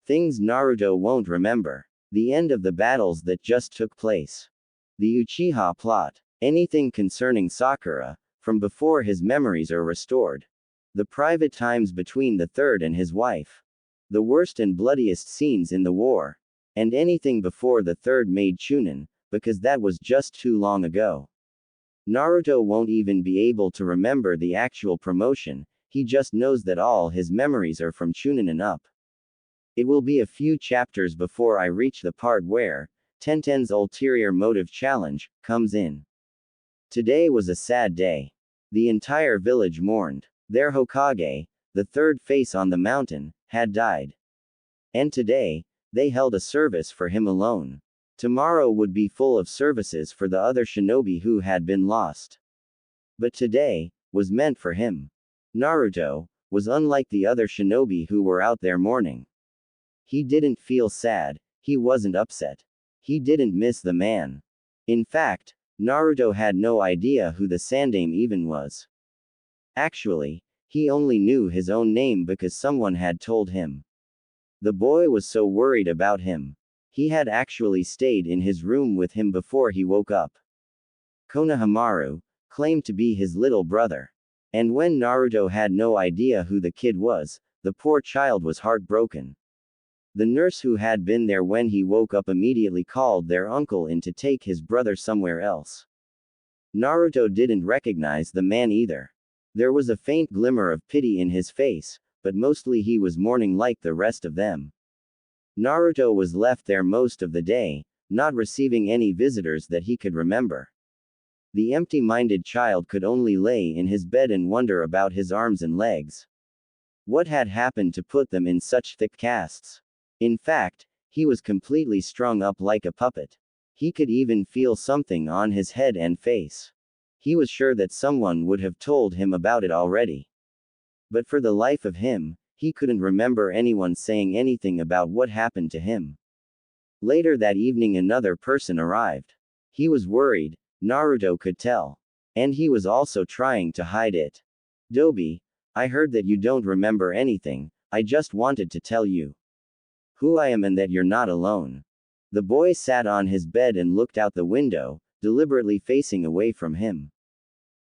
Things Naruto won't remember. The end of the battles that just took place. The Uchiha plot. Anything concerning Sakura, from before his memories are restored. The private times between the third and his wife. The worst and bloodiest scenes in the war. And anything before the third made Chunin, because that was just too long ago. Naruto won't even be able to remember the actual promotion, he just knows that all his memories are from Chunin and up. It will be a few chapters before I reach the part where Tenten's ulterior motive challenge comes in. Today was a sad day. The entire village mourned. Their Hokage, the third face on the mountain, had died. And today, they held a service for him alone. Tomorrow would be full of services for the other shinobi who had been lost. But today was meant for him. Naruto was unlike the other shinobi who were out there mourning. He didn't feel sad, he wasn't upset. He didn't miss the man. In fact, Naruto had no idea who the Sandaime even was. Actually, he only knew his own name because someone had told him. The boy was so worried about him. He had actually stayed in his room with him before he woke up. Konohamaru claimed to be his little brother. And when Naruto had no idea who the kid was, the poor child was heartbroken. The nurse who had been there when he woke up immediately called their uncle in to take his brother somewhere else. Naruto didn't recognize the man either. There was a faint glimmer of pity in his face, but mostly he was mourning like the rest of them. Naruto was left there most of the day, not receiving any visitors that he could remember. The empty-minded child could only lay in his bed and wonder about his arms and legs. What had happened to put them in such thick casts? In fact, he was completely strung up like a puppet. He could even feel something on his head and face. He was sure that someone would have told him about it already. But for the life of him, he couldn't remember anyone saying anything about what happened to him. Later that evening another person arrived. He was worried, Naruto could tell. And he was also trying to hide it. Dobi, I heard that you don't remember anything, I just wanted to tell you who I am and that you're not alone. The boy sat on his bed and looked out the window, deliberately facing away from him.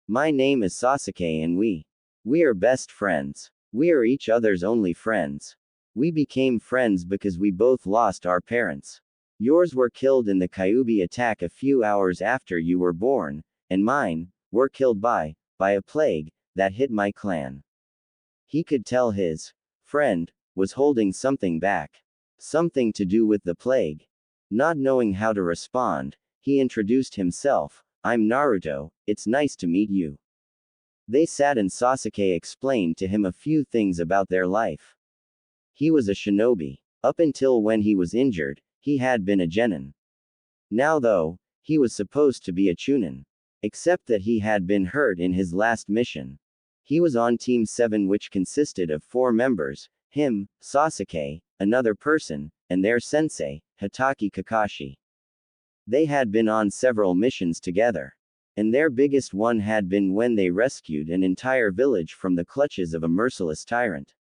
My name is Sasuke and we are best friends. We are each other's only friends. We became friends because we both lost our parents. Yours were killed in the Kyuubi attack a few hours after you were born, and mine were killed by a plague that hit my clan. He could tell his friend was holding something back. Something to do with the plague. Not knowing how to respond, he introduced himself. I'm Naruto, it's nice to meet you. They sat and Sasuke explained to him a few things about their life. He was a shinobi. Up until when he was injured, he had been a genin. Now though, he was supposed to be a chunin. Except that he had been hurt in his last mission. He was on Team 7 which consisted of 4 members, him, Sasuke, another person, and their sensei, Hitachi Kakashi. They had been on several missions together. And their biggest one had been when they rescued an entire village from the clutches of a merciless tyrant.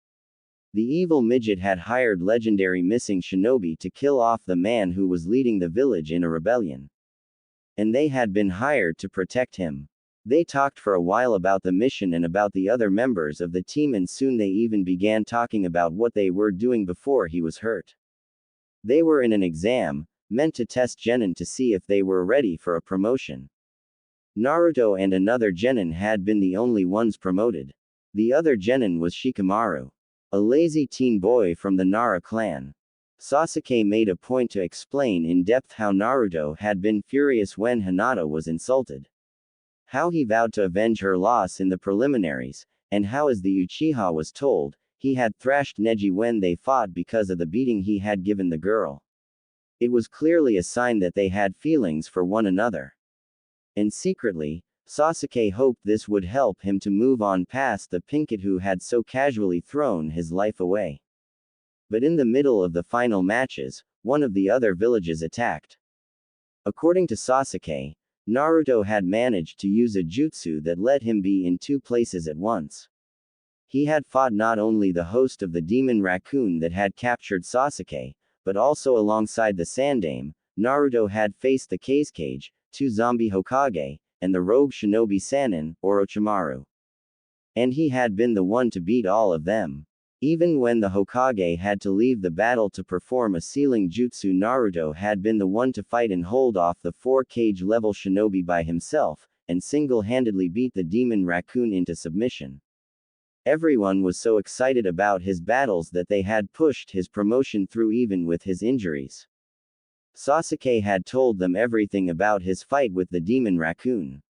The evil midget had hired legendary missing shinobi to kill off the man who was leading the village in a rebellion. And they had been hired to protect him. They talked for a while about the mission and about the other members of the team, and soon they even began talking about what they were doing before he was hurt. They were in an exam, meant to test genin to see if they were ready for a promotion. Naruto and another genin had been the only ones promoted. The other genin was Shikamaru, a lazy teen boy from the Nara clan. Sasuke made a point to explain in depth how Naruto had been furious when Hinata was insulted. How he vowed to avenge her loss in the preliminaries, and how, as the Uchiha was told, he had thrashed Neji when they fought because of the beating he had given the girl. It was clearly a sign that they had feelings for one another. And secretly, Sasuke hoped this would help him to move on past the pinkett who had so casually thrown his life away. But in the middle of the final matches, one of the other villages attacked. According to Sasuke, Naruto had managed to use a jutsu that let him be in 2 places at once. He had fought not only the host of the demon raccoon that had captured Sasuke, but also alongside the Sandaime, Naruto had faced the Kage, two zombie Hokage, and the rogue shinobi Sannin, Orochimaru. And he had been the one to beat all of them. Even when the Hokage had to leave the battle to perform a sealing jutsu, Naruto had been the one to fight and hold off the 4 Kage-level shinobi by himself, and single-handedly beat the demon raccoon into submission. Everyone was so excited about his battles that they had pushed his promotion through even with his injuries. Sasuke had told them everything about his fight with the demon raccoon.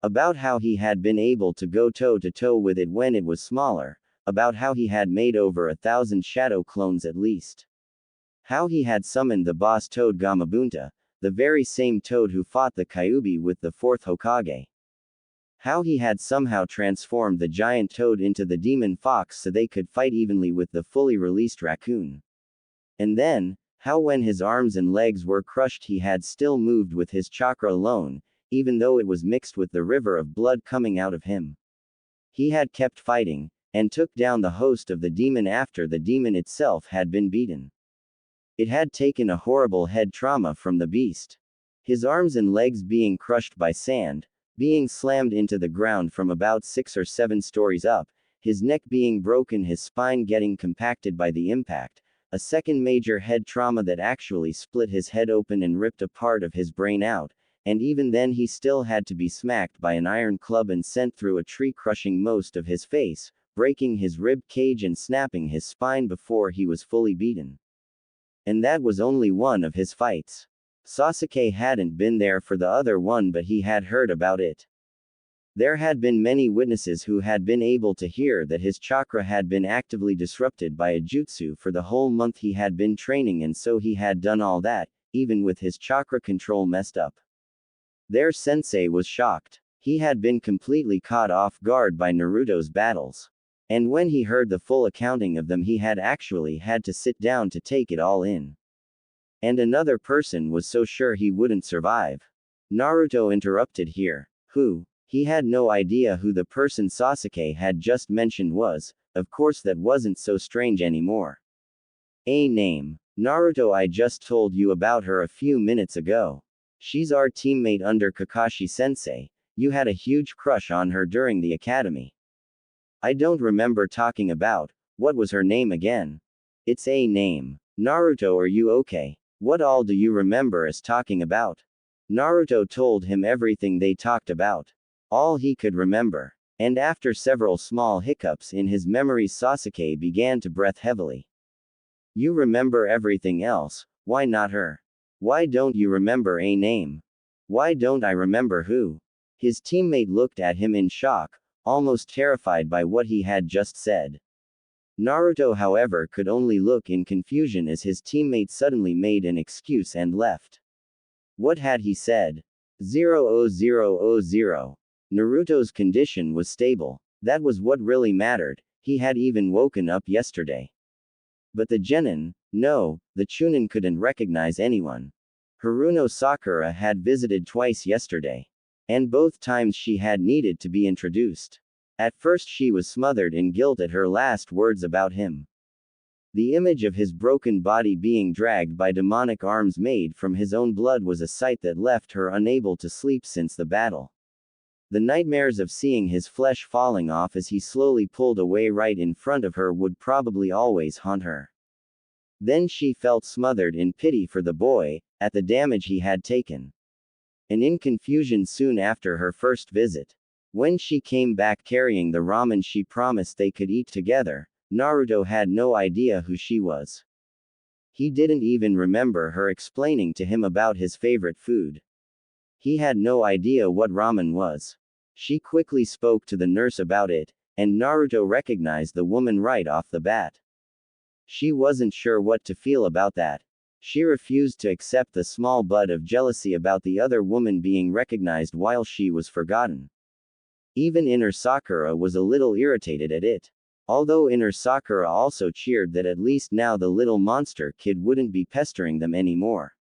About how he had been able to go toe-to-toe with it when it was smaller, about how he had made over 1,000 shadow clones at least. How he had summoned the boss toad Gamabunta, the very same toad who fought the Kyuubi with the 4th Hokage. How he had somehow transformed the giant toad into the demon fox so they could fight evenly with the fully released raccoon. And then, how when his arms and legs were crushed he had still moved with his chakra alone, even though it was mixed with the river of blood coming out of him. He had kept fighting, and took down the host of the demon after the demon itself had been beaten. It had taken a horrible head trauma from the beast. His arms and legs being crushed by sand, being slammed into the ground from about 6 or 7 stories up, his neck being broken, his spine getting compacted by the impact, a second major head trauma that actually split his head open and ripped a part of his brain out, and even then he still had to be smacked by an iron club and sent through a tree, crushing most of his face, breaking his rib cage and snapping his spine before he was fully beaten. And that was only one of his fights. Sasuke hadn't been there for the other one, but he had heard about it. There had been many witnesses who had been able to hear that his chakra had been actively disrupted by a jutsu for the whole month he had been training, and so he had done all that, even with his chakra control messed up. Their sensei was shocked. He had been completely caught off guard by Naruto's battles. And when he heard the full accounting of them, he had actually had to sit down to take it all in. And another person was so sure he wouldn't survive. Naruto interrupted here. Who? He had no idea who the person Sasuke had just mentioned was. Of course that wasn't so strange anymore. A name. Naruto, I just told you about her a few minutes ago. She's our teammate under Kakashi sensei. You had a huge crush on her during the academy. I don't remember talking about. What was her name again? It's a name. Naruto, are you okay? What all do you remember us talking about? Naruto told him everything they talked about. All he could remember. And after several small hiccups in his memories, Sasuke began to breathe heavily. You remember everything else, why not her? Why don't you remember a name? Why don't I remember who? His teammate looked at him in shock, almost terrified by what he had just said. Naruto, however, could only look in confusion as his teammate suddenly made an excuse and left. What had he said? 0000. Naruto's condition was stable. That was what really mattered. He had even woken up yesterday. But the genin, no, the Chunin couldn't recognize anyone. Haruno Sakura had visited twice yesterday. And both times she had needed to be introduced. At first she was smothered in guilt at her last words about him. The image of his broken body being dragged by demonic arms made from his own blood was a sight that left her unable to sleep since the battle. The nightmares of seeing his flesh falling off as he slowly pulled away right in front of her would probably always haunt her. Then she felt smothered in pity for the boy, at the damage he had taken. And in confusion soon after her first visit. When she came back carrying the ramen she promised they could eat together, Naruto had no idea who she was. He didn't even remember her explaining to him about his favorite food. He had no idea what ramen was. She quickly spoke to the nurse about it, and Naruto recognized the woman right off the bat. She wasn't sure what to feel about that. She refused to accept the small bud of jealousy about the other woman being recognized while she was forgotten. Even inner Sakura was a little irritated at it. Although inner Sakura also cheered that at least now the little monster kid wouldn't be pestering them anymore.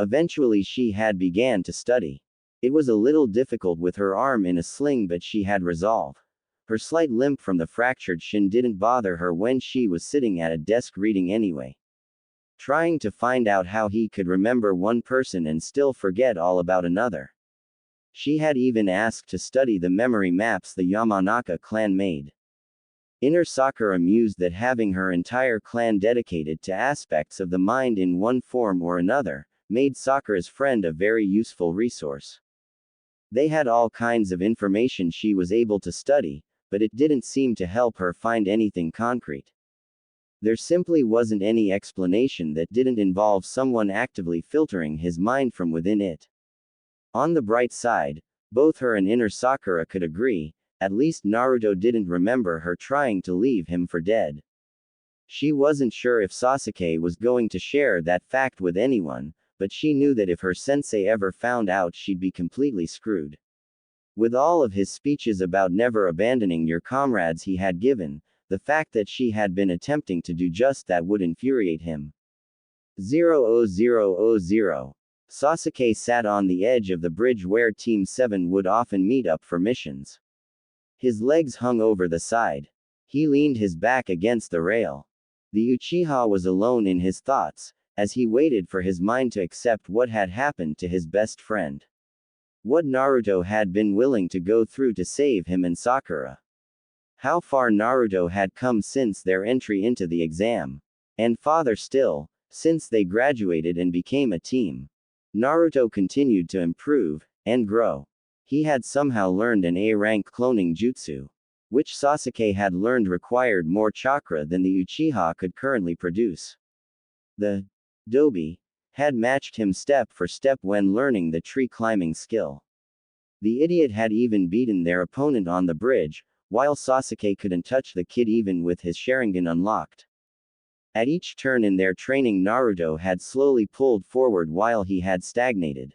Eventually she had began to study. It was a little difficult with her arm in a sling, but she had resolve. Her slight limp from the fractured shin didn't bother her when she was sitting at a desk reading anyway. Trying to find out how he could remember one person and still forget all about another. She had even asked to study the memory maps the Yamanaka clan made. Inner Sakura mused that having her entire clan dedicated to aspects of the mind in one form or another, made Sakura's friend a very useful resource. They had all kinds of information she was able to study, but it didn't seem to help her find anything concrete. There simply wasn't any explanation that didn't involve someone actively filtering his mind from within it. On the bright side, both her and Inner Sakura could agree, at least Naruto didn't remember her trying to leave him for dead. She wasn't sure if Sasuke was going to share that fact with anyone, but she knew that if her sensei ever found out she'd be completely screwed. With all of his speeches about never abandoning your comrades he had given, the fact that she had been attempting to do just that would infuriate him. 0000. Sasuke sat on the edge of the bridge where Team 7 would often meet up for missions. His legs hung over the side. He leaned his back against the rail. The Uchiha was alone in his thoughts, as he waited for his mind to accept what had happened to his best friend. What Naruto had been willing to go through to save him and Sakura. How far Naruto had come since their entry into the exam. And farther still, since they graduated and became a team. Naruto continued to improve, and grow. He had somehow learned an A-rank cloning jutsu, which Sasuke had learned required more chakra than the Uchiha could currently produce. The Dobi had matched him step for step when learning the tree climbing skill. The idiot had even beaten their opponent on the bridge, while Sasuke couldn't touch the kid even with his Sharingan unlocked. At each turn in their training Naruto had slowly pulled forward while he had stagnated.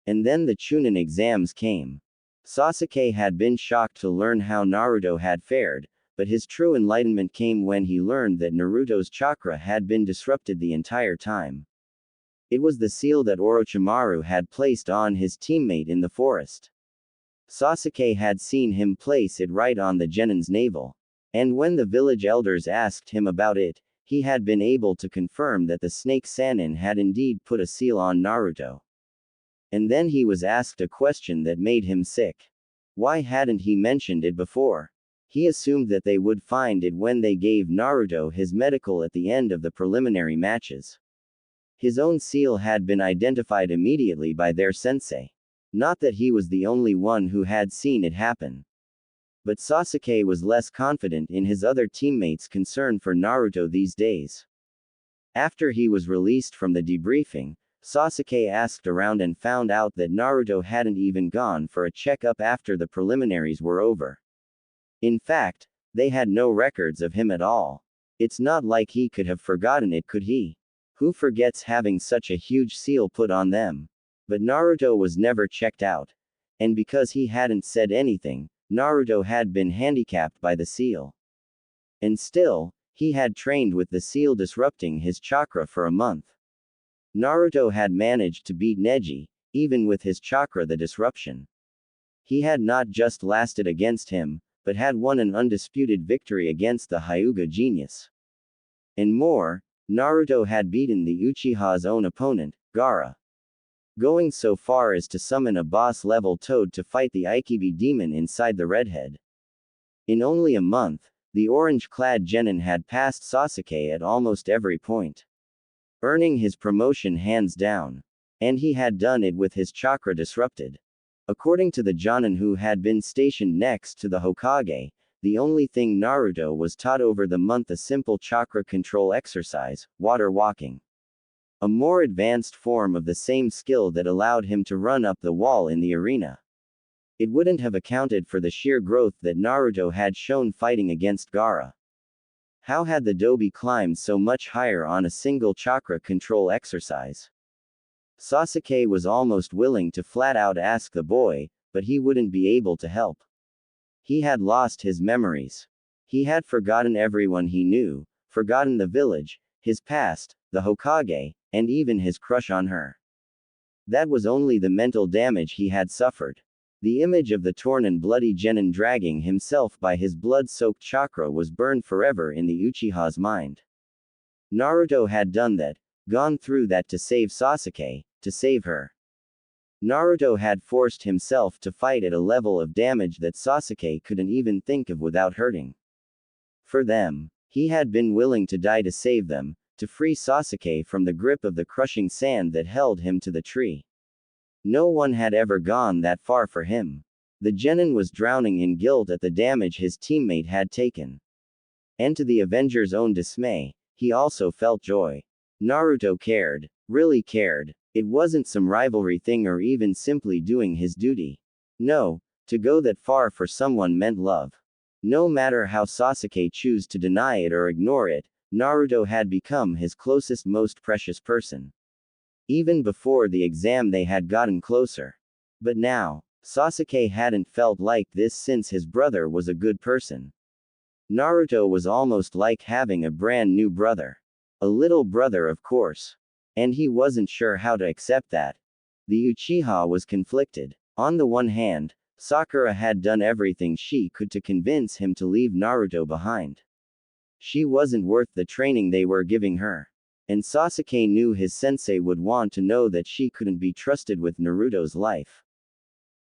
And then the Chunin exams came. Sasuke had been shocked to learn how Naruto had fared, but his true enlightenment came when he learned that Naruto's chakra had been disrupted the entire time. It was the seal that Orochimaru had placed on his teammate in the forest. Sasuke had seen him place it right on the genin's navel. And when the village elders asked him about it, he had been able to confirm that the snake Sannin had indeed put a seal on Naruto. And then he was asked a question that made him sick. Why hadn't he mentioned it before? He assumed that they would find it when they gave Naruto his medical at the end of the preliminary matches. His own seal had been identified immediately by their sensei. Not that he was the only one who had seen it happen. But Sasuke was less confident in his other teammates' concern for Naruto these days. After he was released from the debriefing, Sasuke asked around and found out that Naruto hadn't even gone for a checkup after the preliminaries were over. In fact, they had no records of him at all. It's not like he could have forgotten it, could he? Who forgets having such a huge seal put on them? But Naruto was never checked out. And because he hadn't said anything, Naruto had been handicapped by the seal. And still, he had trained with the seal disrupting his chakra for a month. Naruto had managed to beat Neji, even with his chakra the disruption. He had not just lasted against him, but had won an undisputed victory against the Hyuga genius. And more, Naruto had beaten the Uchiha's own opponent, Gaara. Going so far as to summon a boss-level toad to fight the Ikibi demon inside the redhead. In only a month, the orange-clad genin had passed Sasuke at almost every point. Earning his promotion hands down. And he had done it with his chakra disrupted. According to the Jonin who had been stationed next to the Hokage, the only thing Naruto was taught over the month a simple chakra control exercise, water walking. A more advanced form of the same skill that allowed him to run up the wall in the arena. It wouldn't have accounted for the sheer growth that Naruto had shown fighting against Gaara. How had the Dobi climbed so much higher on a single chakra control exercise? Sasuke was almost willing to flat out ask the boy, but he wouldn't be able to help. He had lost his memories. He had forgotten everyone he knew, forgotten the village, his past, the Hokage, and even his crush on her. That was only the mental damage he had suffered. The image of the torn and bloody genin dragging himself by his blood-soaked chakra was burned forever in the Uchiha's mind. Naruto had done that, gone through that to save Sasuke, to save her. Naruto had forced himself to fight at a level of damage that Sasuke couldn't even think of without hurting. For them, he had been willing to die to save them, to free Sasuke from the grip of the crushing sand that held him to the tree. No one had ever gone that far for him. The genin was drowning in guilt at the damage his teammate had taken. And to the Avengers' own dismay, he also felt joy. Naruto cared. Really cared. It wasn't some rivalry thing or even simply doing his duty. No, to go that far for someone meant love. No matter how Sasuke chose to deny it or ignore it, Naruto had become his closest, most precious person. Even before the exam they had gotten closer. But now, Sasuke hadn't felt like this since his brother was a good person. Naruto was almost like having a brand new brother. A little brother, of course. And he wasn't sure how to accept that. The Uchiha was conflicted. On the one hand, Sakura had done everything she could to convince him to leave Naruto behind. She wasn't worth the training they were giving her. And Sasuke knew his sensei would want to know that she couldn't be trusted with Naruto's life.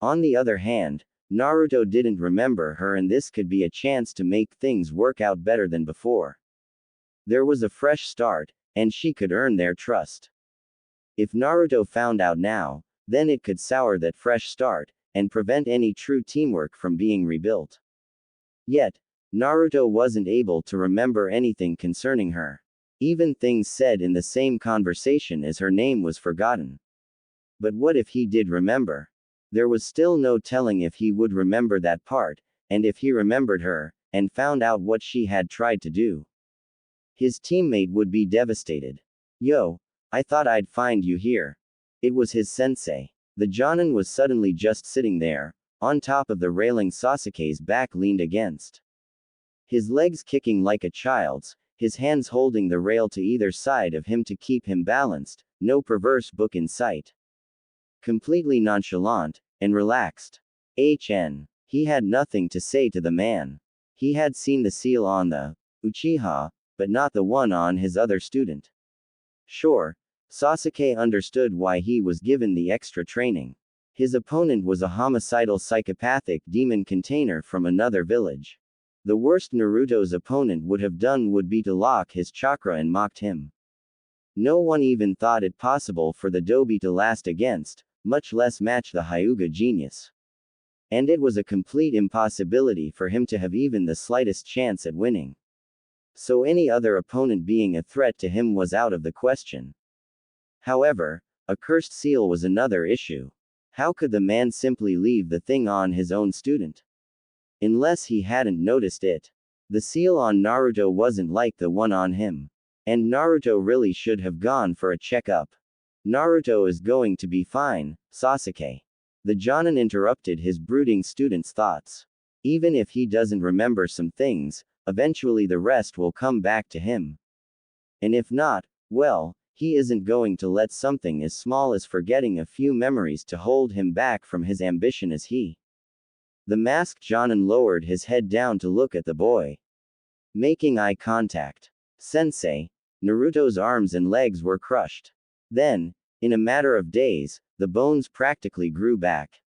On the other hand, Naruto didn't remember her, and this could be a chance to make things work out better than before. There was a fresh start, and she could earn their trust. If Naruto found out now, then it could sour that fresh start, and prevent any true teamwork from being rebuilt. Yet, Naruto wasn't able to remember anything concerning her. Even things said in the same conversation as her name was forgotten. But what if he did remember? There was still no telling if he would remember that part, and if he remembered her, and found out what she had tried to do. His teammate would be devastated. Yo, I thought I'd find you here. It was his sensei. The Jonin was suddenly just sitting there, on top of the railing Sasuke's back leaned against. His legs kicking like a child's, his hands holding the rail to either side of him to keep him balanced, no perverse book in sight. Completely nonchalant, and relaxed. He had nothing to say to the man. He had seen the seal on the Uchiha, but not the one on his other student. Sure, Sasuke understood why he was given the extra training. His opponent was a homicidal psychopathic demon container from another village. The worst Naruto's opponent would have done would be to lock his chakra and mocked him. No one even thought it possible for the Dobi to last against, much less match the Hyuga genius. And it was a complete impossibility for him to have even the slightest chance at winning. So any other opponent being a threat to him was out of the question. However, a cursed seal was another issue. How could the man simply leave the thing on his own student? Unless he hadn't noticed it. The seal on Naruto wasn't like the one on him. And Naruto really should have gone for a checkup. Naruto is going to be fine, Sasuke. The Jonin interrupted his brooding student's thoughts. Even if he doesn't remember some things, eventually the rest will come back to him. And if not, well, he isn't going to let something as small as forgetting a few memories to hold him back from his ambition as he. The masked Jonin lowered his head down to look at the boy. Making eye contact. Sensei. Naruto's arms and legs were crushed. Then, in a matter of days, the bones practically grew back.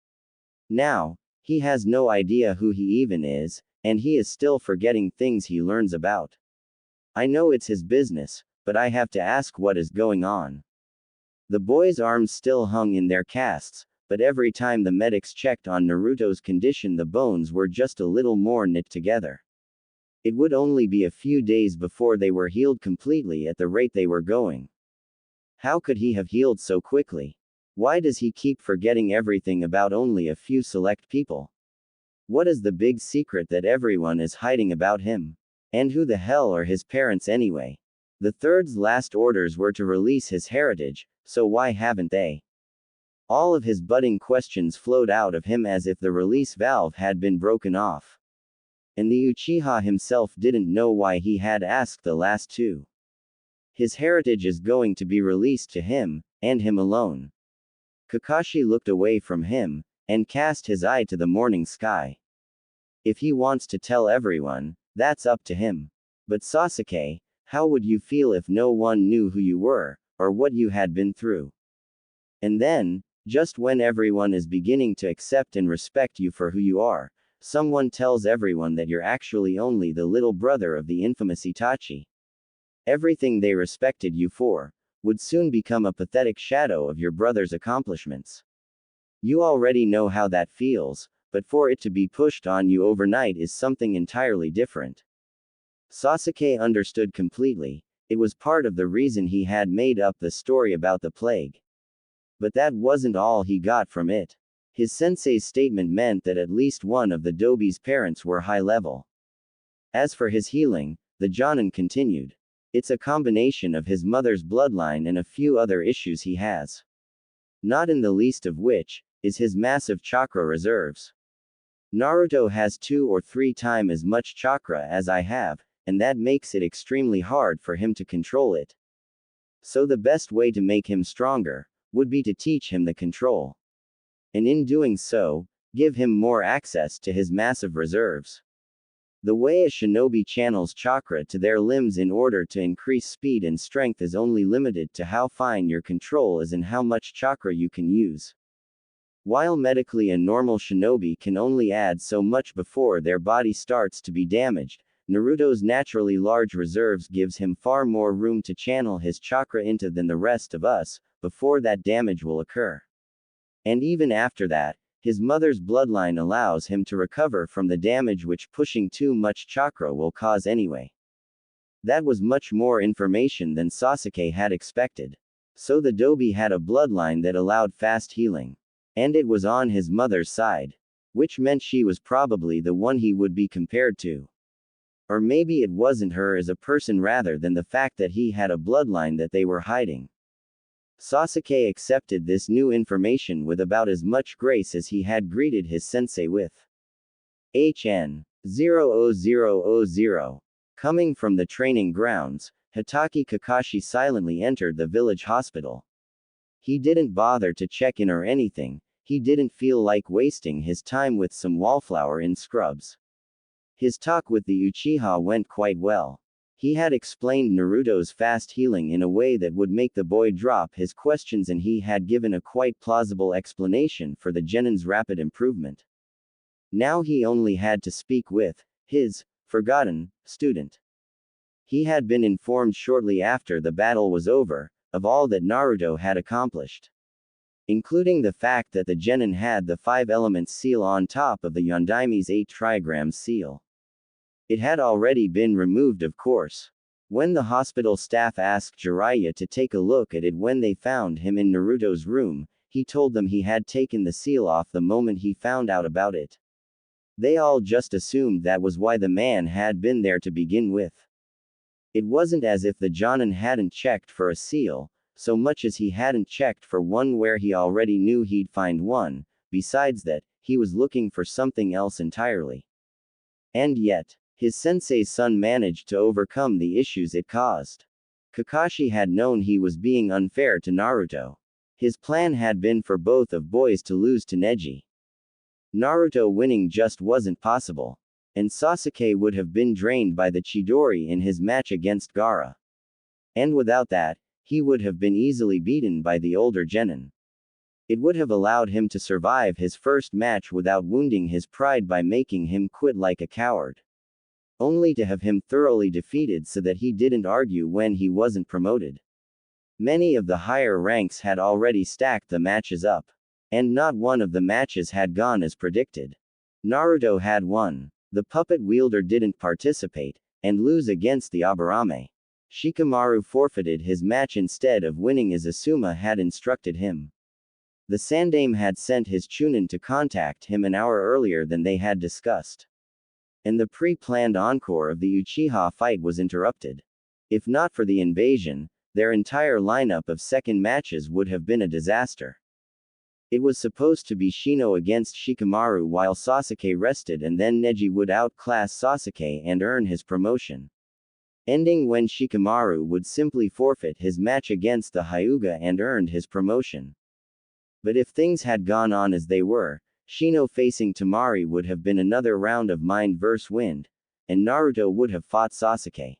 Now, he has no idea who he even is, and he is still forgetting things he learns about. I know it's his business, but I have to ask what is going on. The boy's arms still hung in their casts, but every time the medics checked on Naruto's condition the bones were just a little more knit together. It would only be a few days before they were healed completely at the rate they were going. How could he have healed so quickly? Why does he keep forgetting everything about only a few select people? What is the big secret that everyone is hiding about him? And who the hell are his parents anyway? The Third's last orders were to release his heritage, so why haven't they? All of his budding questions flowed out of him as if the release valve had been broken off. And the Uchiha himself didn't know why he had asked the last two. His heritage is going to be released to him, and him alone. Kakashi looked away from him, and cast his eye to the morning sky. If he wants to tell everyone, that's up to him. But Sasuke, how would you feel if no one knew who you were, or what you had been through? And then, just when everyone is beginning to accept and respect you for who you are, someone tells everyone that you're actually only the little brother of the infamous Itachi. Everything they respected you for would soon become a pathetic shadow of your brother's accomplishments. You already know how that feels, but for it to be pushed on you overnight is something entirely different. Sasuke understood completely. It was part of the reason he had made up the story about the plague. But that wasn't all he got from it. His sensei's statement meant that at least one of the Dobi's parents were high level. As for his healing, the Jonin continued. It's a combination of his mother's bloodline and a few other issues he has. Not in the least of which is his massive chakra reserves. Naruto has 2 or 3 times as much chakra as I have, and that makes it extremely hard for him to control it. So the best way to make him stronger would be to teach him the control. And in doing so, give him more access to his massive reserves. The way a shinobi channels chakra to their limbs in order to increase speed and strength is only limited to how fine your control is and how much chakra you can use. While medically a normal shinobi can only add so much before their body starts to be damaged, Naruto's naturally large reserves gives him far more room to channel his chakra into than the rest of us, before that damage will occur. And even after that, his mother's bloodline allows him to recover from the damage which pushing too much chakra will cause anyway. That was much more information than Sasuke had expected. So the Dobi had a bloodline that allowed fast healing. And it was on his mother's side. Which meant she was probably the one he would be compared to. Or maybe it wasn't her as a person rather than the fact that he had a bloodline that they were hiding. Sasuke accepted this new information with about as much grace as he had greeted his sensei with. HN 00000. Coming from the training grounds, Hitaki Kakashi silently entered the village hospital. He didn't bother to check in or anything, he didn't feel like wasting his time with some wallflower in scrubs. His talk with the Uchiha went quite well. He had explained Naruto's fast healing in a way that would make the boy drop his questions, and he had given a quite plausible explanation for the genin's rapid improvement. Now he only had to speak with his forgotten student. He had been informed shortly after the battle was over of all that Naruto had accomplished, including the fact that the genin had the 5 elements seal on top of the Yondaime's 8 trigrams seal. It had already been removed, of course. When the hospital staff asked Jiraiya to take a look at it when they found him in Naruto's room, he told them he had taken the seal off the moment he found out about it. They all just assumed that was why the man had been there to begin with. It wasn't as if the Jonin hadn't checked for a seal, so much as he hadn't checked for one where he already knew he'd find one. Besides that, he was looking for something else entirely. And yet, his sensei's son managed to overcome the issues it caused. Kakashi had known he was being unfair to Naruto. His plan had been for both of boys to lose to Neji. Naruto winning just wasn't possible. And Sasuke would have been drained by the Chidori in his match against Gaara. And without that, he would have been easily beaten by the older genin. It would have allowed him to survive his first match without wounding his pride by making him quit like a coward. Only to have him thoroughly defeated so that he didn't argue when he wasn't promoted. Many of the higher ranks had already stacked the matches up. And not one of the matches had gone as predicted. Naruto had won. The puppet wielder didn't participate, and lose against the Aburame. Shikamaru forfeited his match instead of winning as Asuma had instructed him. The Sandaime had sent his Chunin to contact him an hour earlier than they had discussed. And the pre-planned encore of the Uchiha fight was interrupted. If not for the invasion, their entire lineup of second matches would have been a disaster. It was supposed to be Shino against Shikamaru while Sasuke rested, and then Neji would outclass Sasuke and earn his promotion. Ending when Shikamaru would simply forfeit his match against the Hyuga and earned his promotion. But if things had gone on as they were, Shino facing Temari would have been another round of mind vs. wind, and Naruto would have fought Sasuke.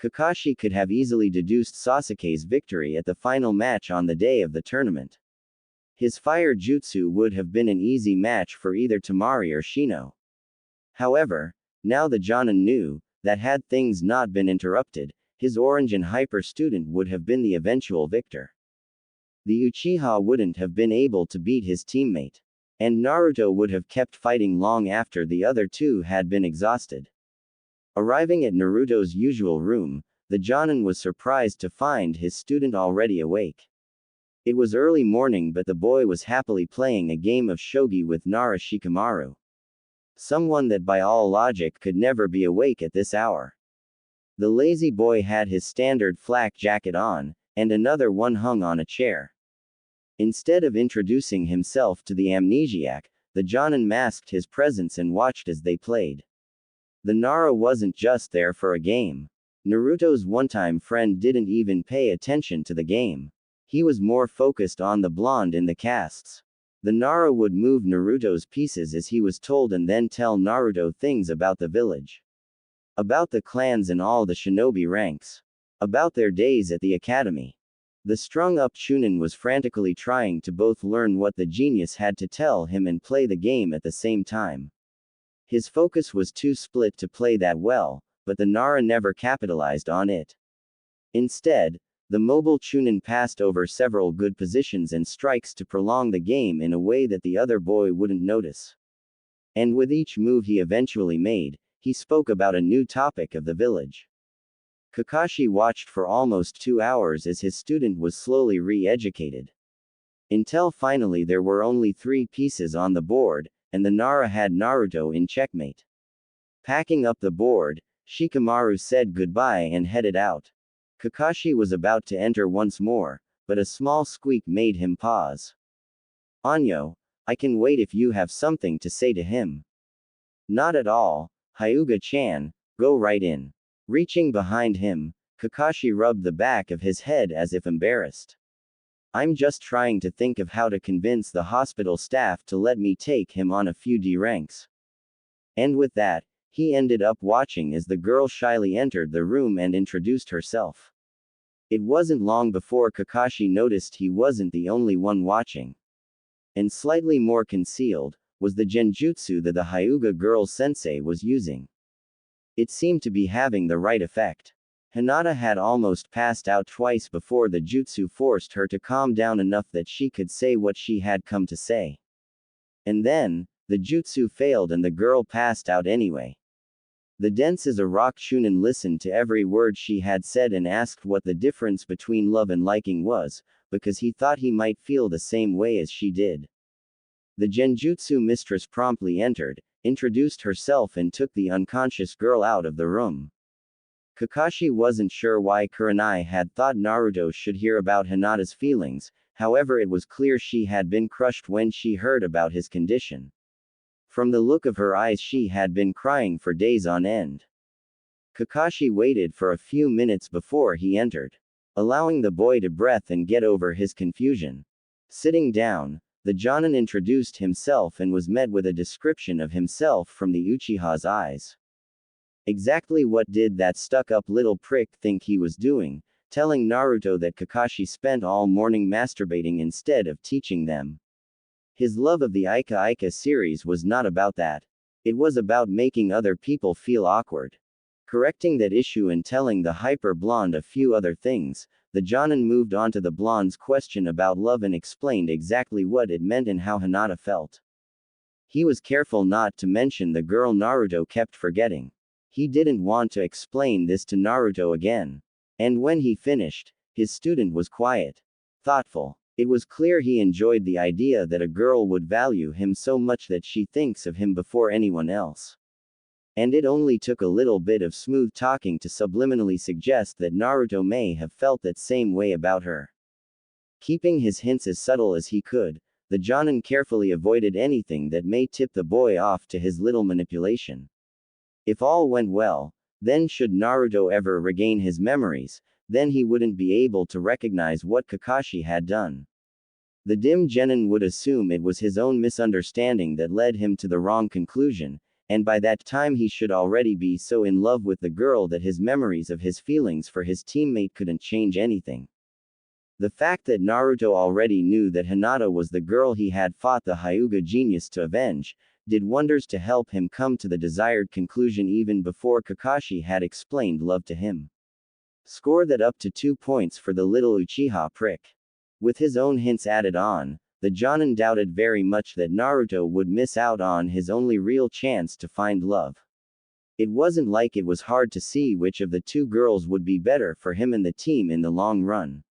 Kakashi could have easily deduced Sasuke's victory at the final match on the day of the tournament. His fire jutsu would have been an easy match for either Temari or Shino. However, now the Jonin knew that had things not been interrupted, his orange and hyper student would have been the eventual victor. The Uchiha wouldn't have been able to beat his teammate. And Naruto would have kept fighting long after the other two had been exhausted. Arriving at Naruto's usual room, the Jonin was surprised to find his student already awake. It was early morning, but the boy was happily playing a game of shogi with Nara Shikamaru. Someone that by all logic could never be awake at this hour. The lazy boy had his standard flak jacket on, and another one hung on a chair. Instead of introducing himself to the amnesiac, the Jonin masked his presence and watched as they played. The Nara wasn't just there for a game. Naruto's one-time friend didn't even pay attention to the game. He was more focused on the blonde in the casts. The Nara would move Naruto's pieces as he was told and then tell Naruto things about the village. About the clans and all the shinobi ranks. About their days at the academy. The strung-up Chunin was frantically trying to both learn what the genius had to tell him and play the game at the same time. His focus was too split to play that well, but the Nara never capitalized on it. Instead, the mobile Chunin passed over several good positions and strikes to prolong the game in a way that the other boy wouldn't notice. And with each move he eventually made, he spoke about a new topic of the village. Kakashi watched for almost 2 hours as his student was slowly re-educated. Until finally there were only 3 pieces on the board, and the Nara had Naruto in checkmate. Packing up the board, Shikamaru said goodbye and headed out. Kakashi was about to enter once more, but a small squeak made him pause. Anyo, I can wait if you have something to say to him. Not at all, Hyuga-chan, go right in. Reaching behind him, Kakashi rubbed the back of his head as if embarrassed. I'm just trying to think of how to convince the hospital staff to let me take him on a few D ranks. And with that, he ended up watching as the girl shyly entered the room and introduced herself. It wasn't long before Kakashi noticed he wasn't the only one watching. And slightly more concealed, was the genjutsu that the Hyuga girl sensei was using. It seemed to be having the right effect. Hinata had almost passed out twice before the jutsu forced her to calm down enough that she could say what she had come to say. And then, the jutsu failed and the girl passed out anyway. The dense as a rock Chunin listened to every word she had said and asked what the difference between love and liking was, because he thought he might feel the same way as she did. The genjutsu mistress promptly entered, introduced herself and took the unconscious girl out of the room. Kakashi wasn't sure why Kurenai had thought Naruto should hear about Hinata's feelings, however it was clear she had been crushed when she heard about his condition. From the look of her eyes she had been crying for days on end. Kakashi waited for a few minutes before he entered, allowing the boy to breathe and get over his confusion. Sitting down, the Jonin introduced himself and was met with a description of himself from the Uchiha's eyes. Exactly what did that stuck-up little prick think he was doing, telling Naruto that Kakashi spent all morning masturbating instead of teaching them. His love of the Ika Ika series was not about that. It was about making other people feel awkward. Correcting that issue and telling the hyper-blonde a few other things, the Jonin moved on to the blonde's question about love and explained exactly what it meant and how Hinata felt. He was careful not to mention the girl Naruto kept forgetting. He didn't want to explain this to Naruto again. And when he finished, his student was quiet. Thoughtful. It was clear he enjoyed the idea that a girl would value him so much that she thinks of him before anyone else. And it only took a little bit of smooth talking to subliminally suggest that Naruto may have felt that same way about her. Keeping his hints as subtle as he could, the Jonin carefully avoided anything that may tip the boy off to his little manipulation. If all went well, then should Naruto ever regain his memories, then he wouldn't be able to recognize what Kakashi had done. The dim genin would assume it was his own misunderstanding that led him to the wrong conclusion, and by that time he should already be so in love with the girl that his memories of his feelings for his teammate couldn't change anything. The fact that Naruto already knew that Hinata was the girl he had fought the Hyuga genius to avenge, did wonders to help him come to the desired conclusion even before Kakashi had explained love to him. Score that up to 2 points for the little Uchiha prick. With his own hints added on, the Jonin doubted very much that Naruto would miss out on his only real chance to find love. It wasn't like it was hard to see which of the two girls would be better for him and the team in the long run.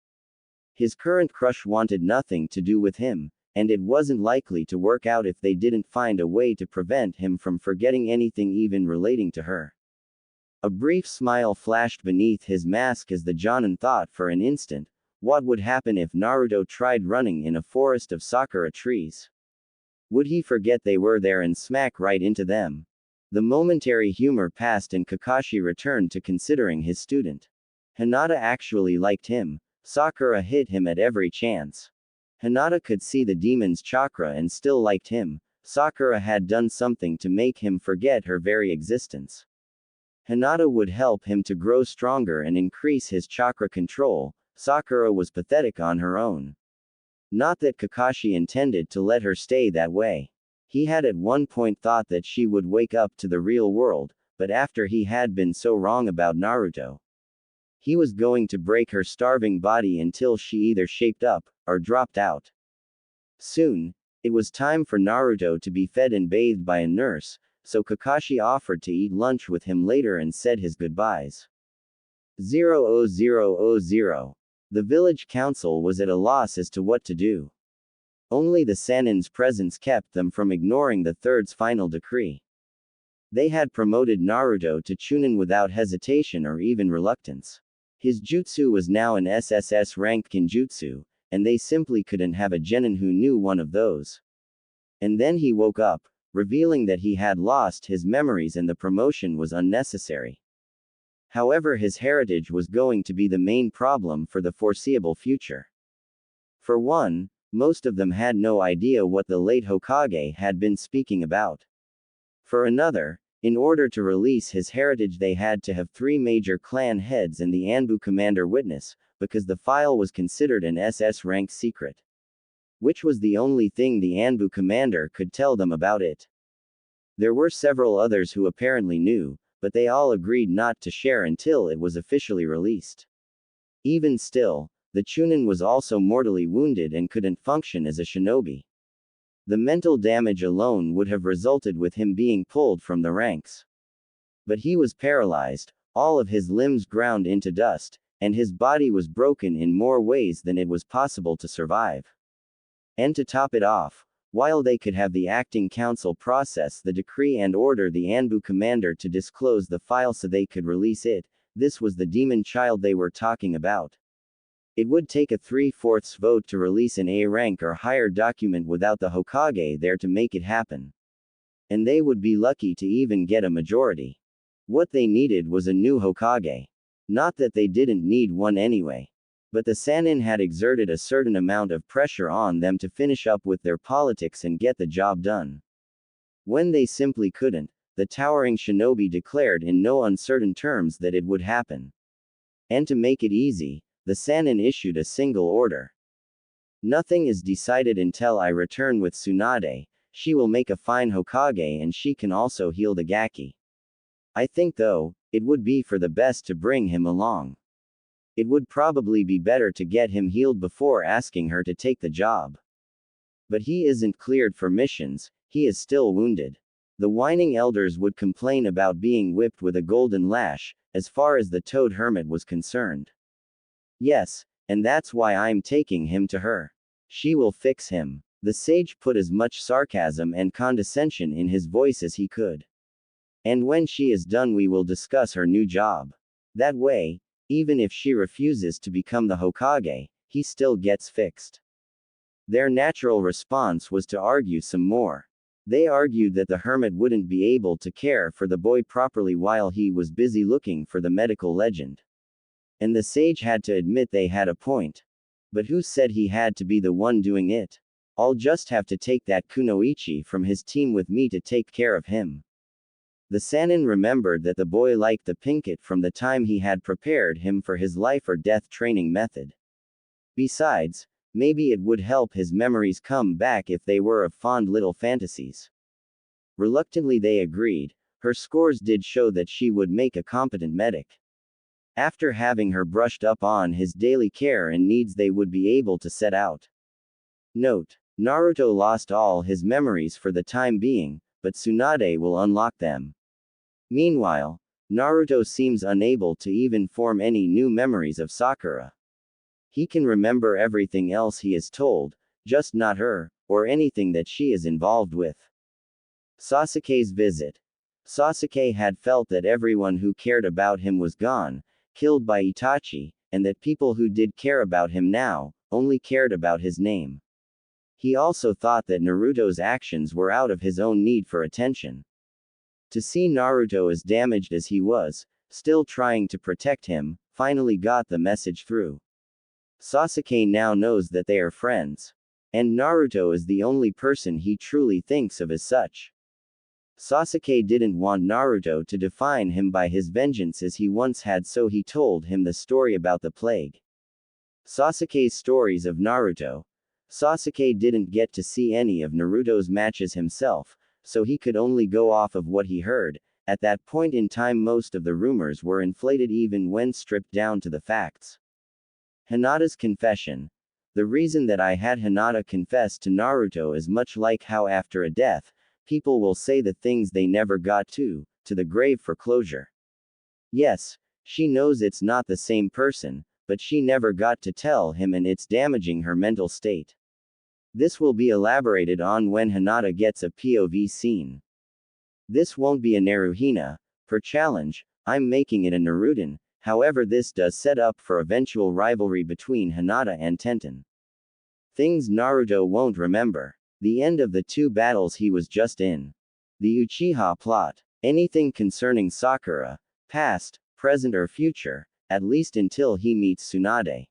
His current crush wanted nothing to do with him, and it wasn't likely to work out if they didn't find a way to prevent him from forgetting anything even relating to her. A brief smile flashed beneath his mask as the Jonin thought for an instant, what would happen if Naruto tried running in a forest of Sakura trees? Would he forget they were there and smack right into them? The momentary humor passed and Kakashi returned to considering his student. Hinata actually liked him. Sakura hit him at every chance. Hinata could see the demon's chakra and still liked him. Sakura had done something to make him forget her very existence. Hinata would help him to grow stronger and increase his chakra control. Sakura was pathetic on her own. Not that Kakashi intended to let her stay that way. He had at one point thought that she would wake up to the real world, but after he had been so wrong about Naruto, he was going to break her starving body until she either shaped up, or dropped out. Soon, it was time for Naruto to be fed and bathed by a nurse, so Kakashi offered to eat lunch with him later and said his goodbyes. 0000. The village council was at a loss as to what to do. Only the Sanin's presence kept them from ignoring the third's final decree. They had promoted Naruto to Chunin without hesitation or even reluctance. His jutsu was now an SSS ranked kinjutsu, and they simply couldn't have a genin who knew one of those. And then he woke up, revealing that he had lost his memories and the promotion was unnecessary. However, his heritage was going to be the main problem for the foreseeable future. For one, most of them had no idea what the late Hokage had been speaking about. For another, in order to release his heritage they had to have 3 major clan heads and the Anbu commander witness, because the file was considered an SS rank secret. Which was the only thing the Anbu commander could tell them about it. There were several others who apparently knew, but they all agreed not to share until it was officially released. Even still, the Chunin was also mortally wounded and couldn't function as a shinobi. The mental damage alone would have resulted with him being pulled from the ranks. But he was paralyzed, all of his limbs ground into dust, and his body was broken in more ways than it was possible to survive. And to top it off, while they could have the acting council process the decree and order the Anbu commander to disclose the file so they could release it, this was the demon child they were talking about. It would take a 3/4 vote to release an A rank or higher document without the Hokage there to make it happen. And they would be lucky to even get a majority. What they needed was a new Hokage. Not that they didn't need one anyway. But the Sanin had exerted a certain amount of pressure on them to finish up with their politics and get the job done. When they simply couldn't, the towering shinobi declared in no uncertain terms that it would happen. And to make it easy, the Sanin issued a single order. Nothing is decided until I return with Tsunade. She will make a fine Hokage and she can also heal the Gaki. I think though, it would be for the best to bring him along. It would probably be better to get him healed before asking her to take the job. But he isn't cleared for missions, he is still wounded. The whining elders would complain about being whipped with a golden lash, as far as the Toad Hermit was concerned. Yes, and that's why I'm taking him to her. She will fix him. The sage put as much sarcasm and condescension in his voice as he could. And when she is done we will discuss her new job. That way, even if she refuses to become the Hokage, he still gets fixed. Their natural response was to argue some more. They argued that the hermit wouldn't be able to care for the boy properly while he was busy looking for the medical legend. And the sage had to admit they had a point. But who said he had to be the one doing it? I'll just have to take that kunoichi from his team with me to take care of him. The Sannin remembered that the boy liked the pinkett from the time he had prepared him for his life or death training method. Besides, maybe it would help his memories come back if they were of fond little fantasies. Reluctantly they agreed. Her scores did show that she would make a competent medic. After having her brushed up on his daily care and needs, they would be able to set out. Note: Naruto lost all his memories for the time being, but Tsunade will unlock them. Meanwhile, Naruto seems unable to even form any new memories of Sakura. He can remember everything else he is told, just not her, or anything that she is involved with. Sasuke's visit. Sasuke had felt that everyone who cared about him was gone, killed by Itachi, and that people who did care about him now, only cared about his name. He also thought that Naruto's actions were out of his own need for attention. To see Naruto as damaged as he was, still trying to protect him, finally got the message through. Sasuke now knows that they are friends. And Naruto is the only person he truly thinks of as such. Sasuke didn't want Naruto to define him by his vengeance as he once had, so he told him the story about the plague. Sasuke's stories of Naruto. Sasuke didn't get to see any of Naruto's matches himself, so he could only go off of what he heard. At that point in time, most of the rumors were inflated even when stripped down to the facts. Hinata's confession. The reason that I had Hinata confess to Naruto is much like how after a death, people will say the things they never got to the grave for closure. Yes, she knows it's not the same person, but she never got to tell him, and it's damaging her mental state. This will be elaborated on when Hinata gets a POV scene. This won't be a Naruhina, per challenge, I'm making it a Naruten, however this does set up for eventual rivalry between Hinata and Tenten. Things Naruto won't remember. The end of the 2 battles he was just in. The Uchiha plot. Anything concerning Sakura, past, present or future, at least until he meets Tsunade.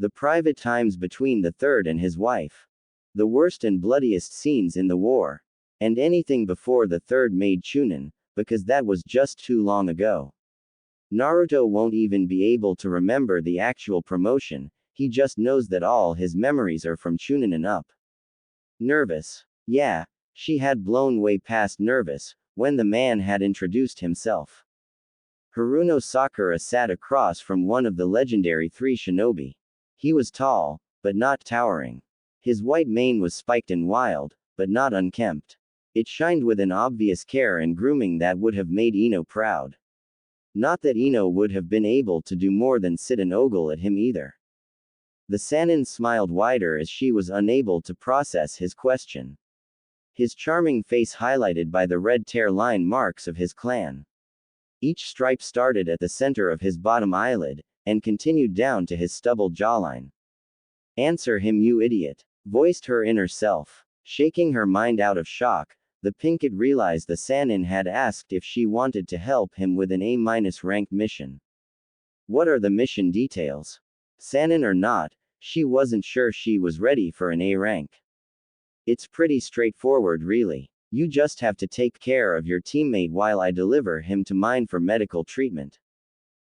The private times between the third and his wife. The worst and bloodiest scenes in the war. And anything before the third made Chunin, because that was just too long ago. Naruto won't even be able to remember the actual promotion, he just knows that all his memories are from Chunin and up. Nervous. Yeah, she had blown way past nervous, when the man had introduced himself. Haruno Sakura sat across from one of the legendary 3 shinobi. He was tall, but not towering. His white mane was spiked and wild, but not unkempt. It shined with an obvious care and grooming that would have made Ino proud. Not that Ino would have been able to do more than sit and ogle at him either. The Sannin smiled wider as she was unable to process his question. His charming face highlighted by the red tear line marks of his clan. Each stripe started at the center of his bottom eyelid, and continued down to his stubbled jawline. Answer him, you idiot, voiced her inner self. Shaking her mind out of shock, the pinkett realized the Sannin had asked if she wanted to help him with an A- ranked mission. What are the mission details? Sannin or not, she wasn't sure she was ready for an A rank. It's pretty straightforward really. You just have to take care of your teammate while I deliver him to mine for medical treatment.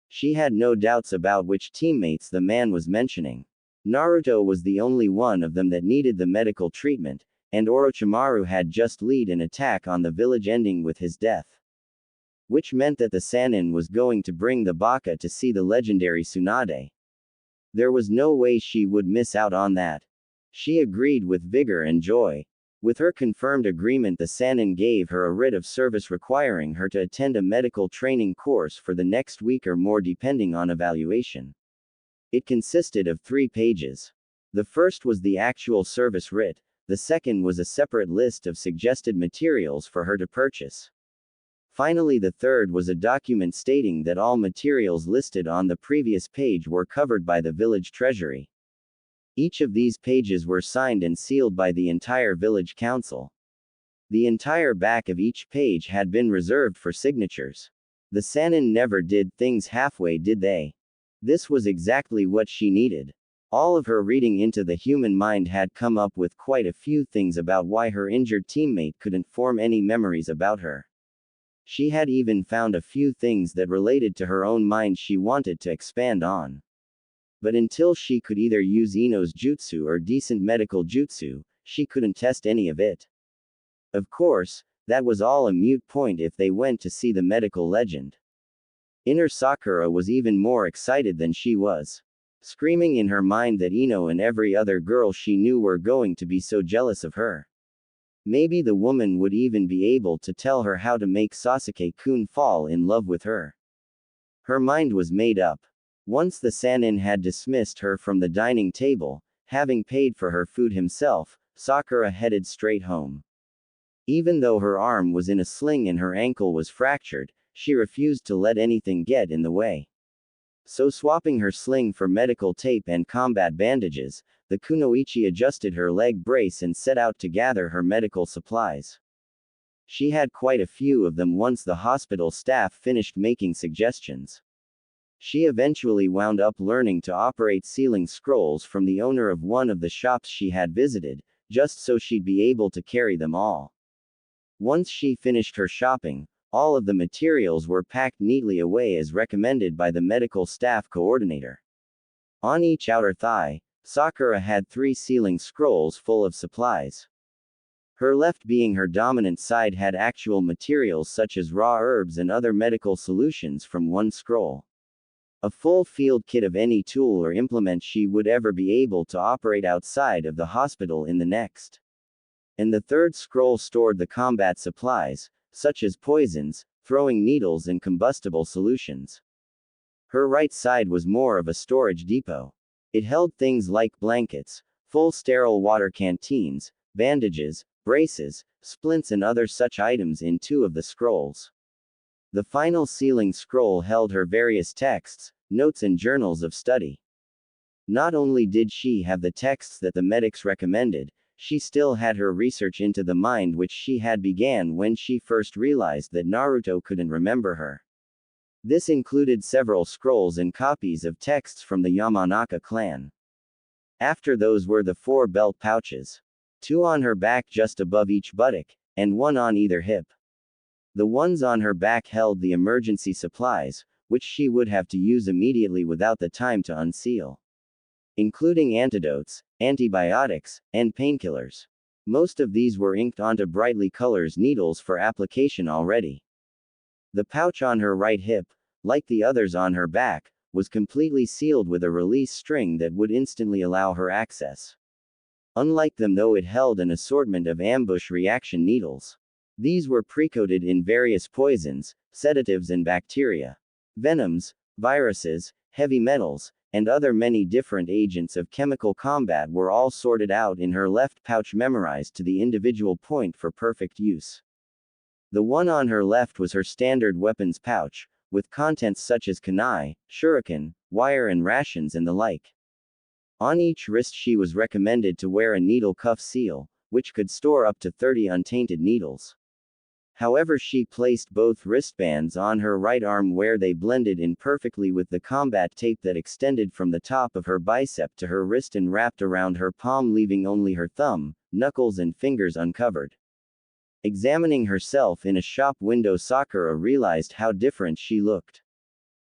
She had no doubts about which teammates the man was mentioning. Naruto was the only one of them that needed the medical treatment, and Orochimaru had just led an attack on the village ending with his death. Which meant that the Sannin was going to bring the Baka to see the legendary Tsunade. There was no way she would miss out on that. She agreed with vigor and joy. With her confirmed agreement, the Sannin gave her a writ of service requiring her to attend a medical training course for the next week or more depending on evaluation. It consisted of 3 pages. The first was the actual service writ, the second was a separate list of suggested materials for her to purchase. Finally, the third was a document stating that all materials listed on the previous page were covered by the village treasury. Each of these pages were signed and sealed by the entire village council. The entire back of each page had been reserved for signatures. The Sannin never did things halfway, did they? This was exactly what she needed. All of her reading into the human mind had come up with quite a few things about why her injured teammate couldn't form any memories about her. She had even found a few things that related to her own mind she wanted to expand on. But until she could either use Ino's jutsu or decent medical jutsu, she couldn't test any of it. Of course, that was all a moot point if they went to see the medical legend. Inner Sakura was even more excited than she was, screaming in her mind that Ino and every other girl she knew were going to be so jealous of her. Maybe the woman would even be able to tell her how to make Sasuke-kun fall in love with her. Her mind was made up. Once the Sannin had dismissed her from the dining table, having paid for her food himself, Sakura headed straight home. Even though her arm was in a sling and her ankle was fractured, she refused to let anything get in the way. So swapping her sling for medical tape and combat bandages, the kunoichi adjusted her leg brace and set out to gather her medical supplies. She had quite a few of them once the hospital staff finished making suggestions. She eventually wound up learning to operate sealing scrolls from the owner of one of the shops she had visited, just so she'd be able to carry them all. Once she finished her shopping, all of the materials were packed neatly away as recommended by the medical staff coordinator. On each outer thigh, Sakura had 3 sealing scrolls full of supplies. Her left, being her dominant side, had actual materials such as raw herbs and other medical solutions from one scroll. A full field kit of any tool or implement she would ever be able to operate outside of the hospital in the next. And the third scroll stored the combat supplies, such as poisons, throwing needles and combustible solutions. Her right side was more of a storage depot. It held things like blankets, full sterile water canteens, bandages, braces, splints and other such items in 2 of the scrolls. The final sealing scroll held her various texts, notes and journals of study. Not only did she have the texts that the medics recommended, she still had her research into the mind which she had began when she first realized that Naruto couldn't remember her. This included several scrolls and copies of texts from the Yamanaka clan. After those were the 4 belt pouches. 2 on her back just above each buttock, and 1 on either hip. The ones on her back held the emergency supplies, which she would have to use immediately without the time to unseal, including antidotes, antibiotics, and painkillers. Most of these were inked onto brightly colored needles for application already. The pouch on her right hip, like the others on her back, was completely sealed with a release string that would instantly allow her access. Unlike them though, it held an assortment of ambush reaction needles. These were pre-coated in various poisons, sedatives and bacteria, venoms, viruses, heavy metals, and other many different agents of chemical combat were all sorted out in her left pouch, memorized to the individual point for perfect use. The one on her left was her standard weapons pouch, with contents such as kunai, shuriken, wire and rations and the like. On each wrist she was recommended to wear a needle cuff seal, which could store up to 30 untainted needles. However, she placed both wristbands on her right arm where they blended in perfectly with the combat tape that extended from the top of her bicep to her wrist and wrapped around her palm, leaving only her thumb, knuckles and fingers uncovered. Examining herself in a shop window, Sakura realized how different she looked.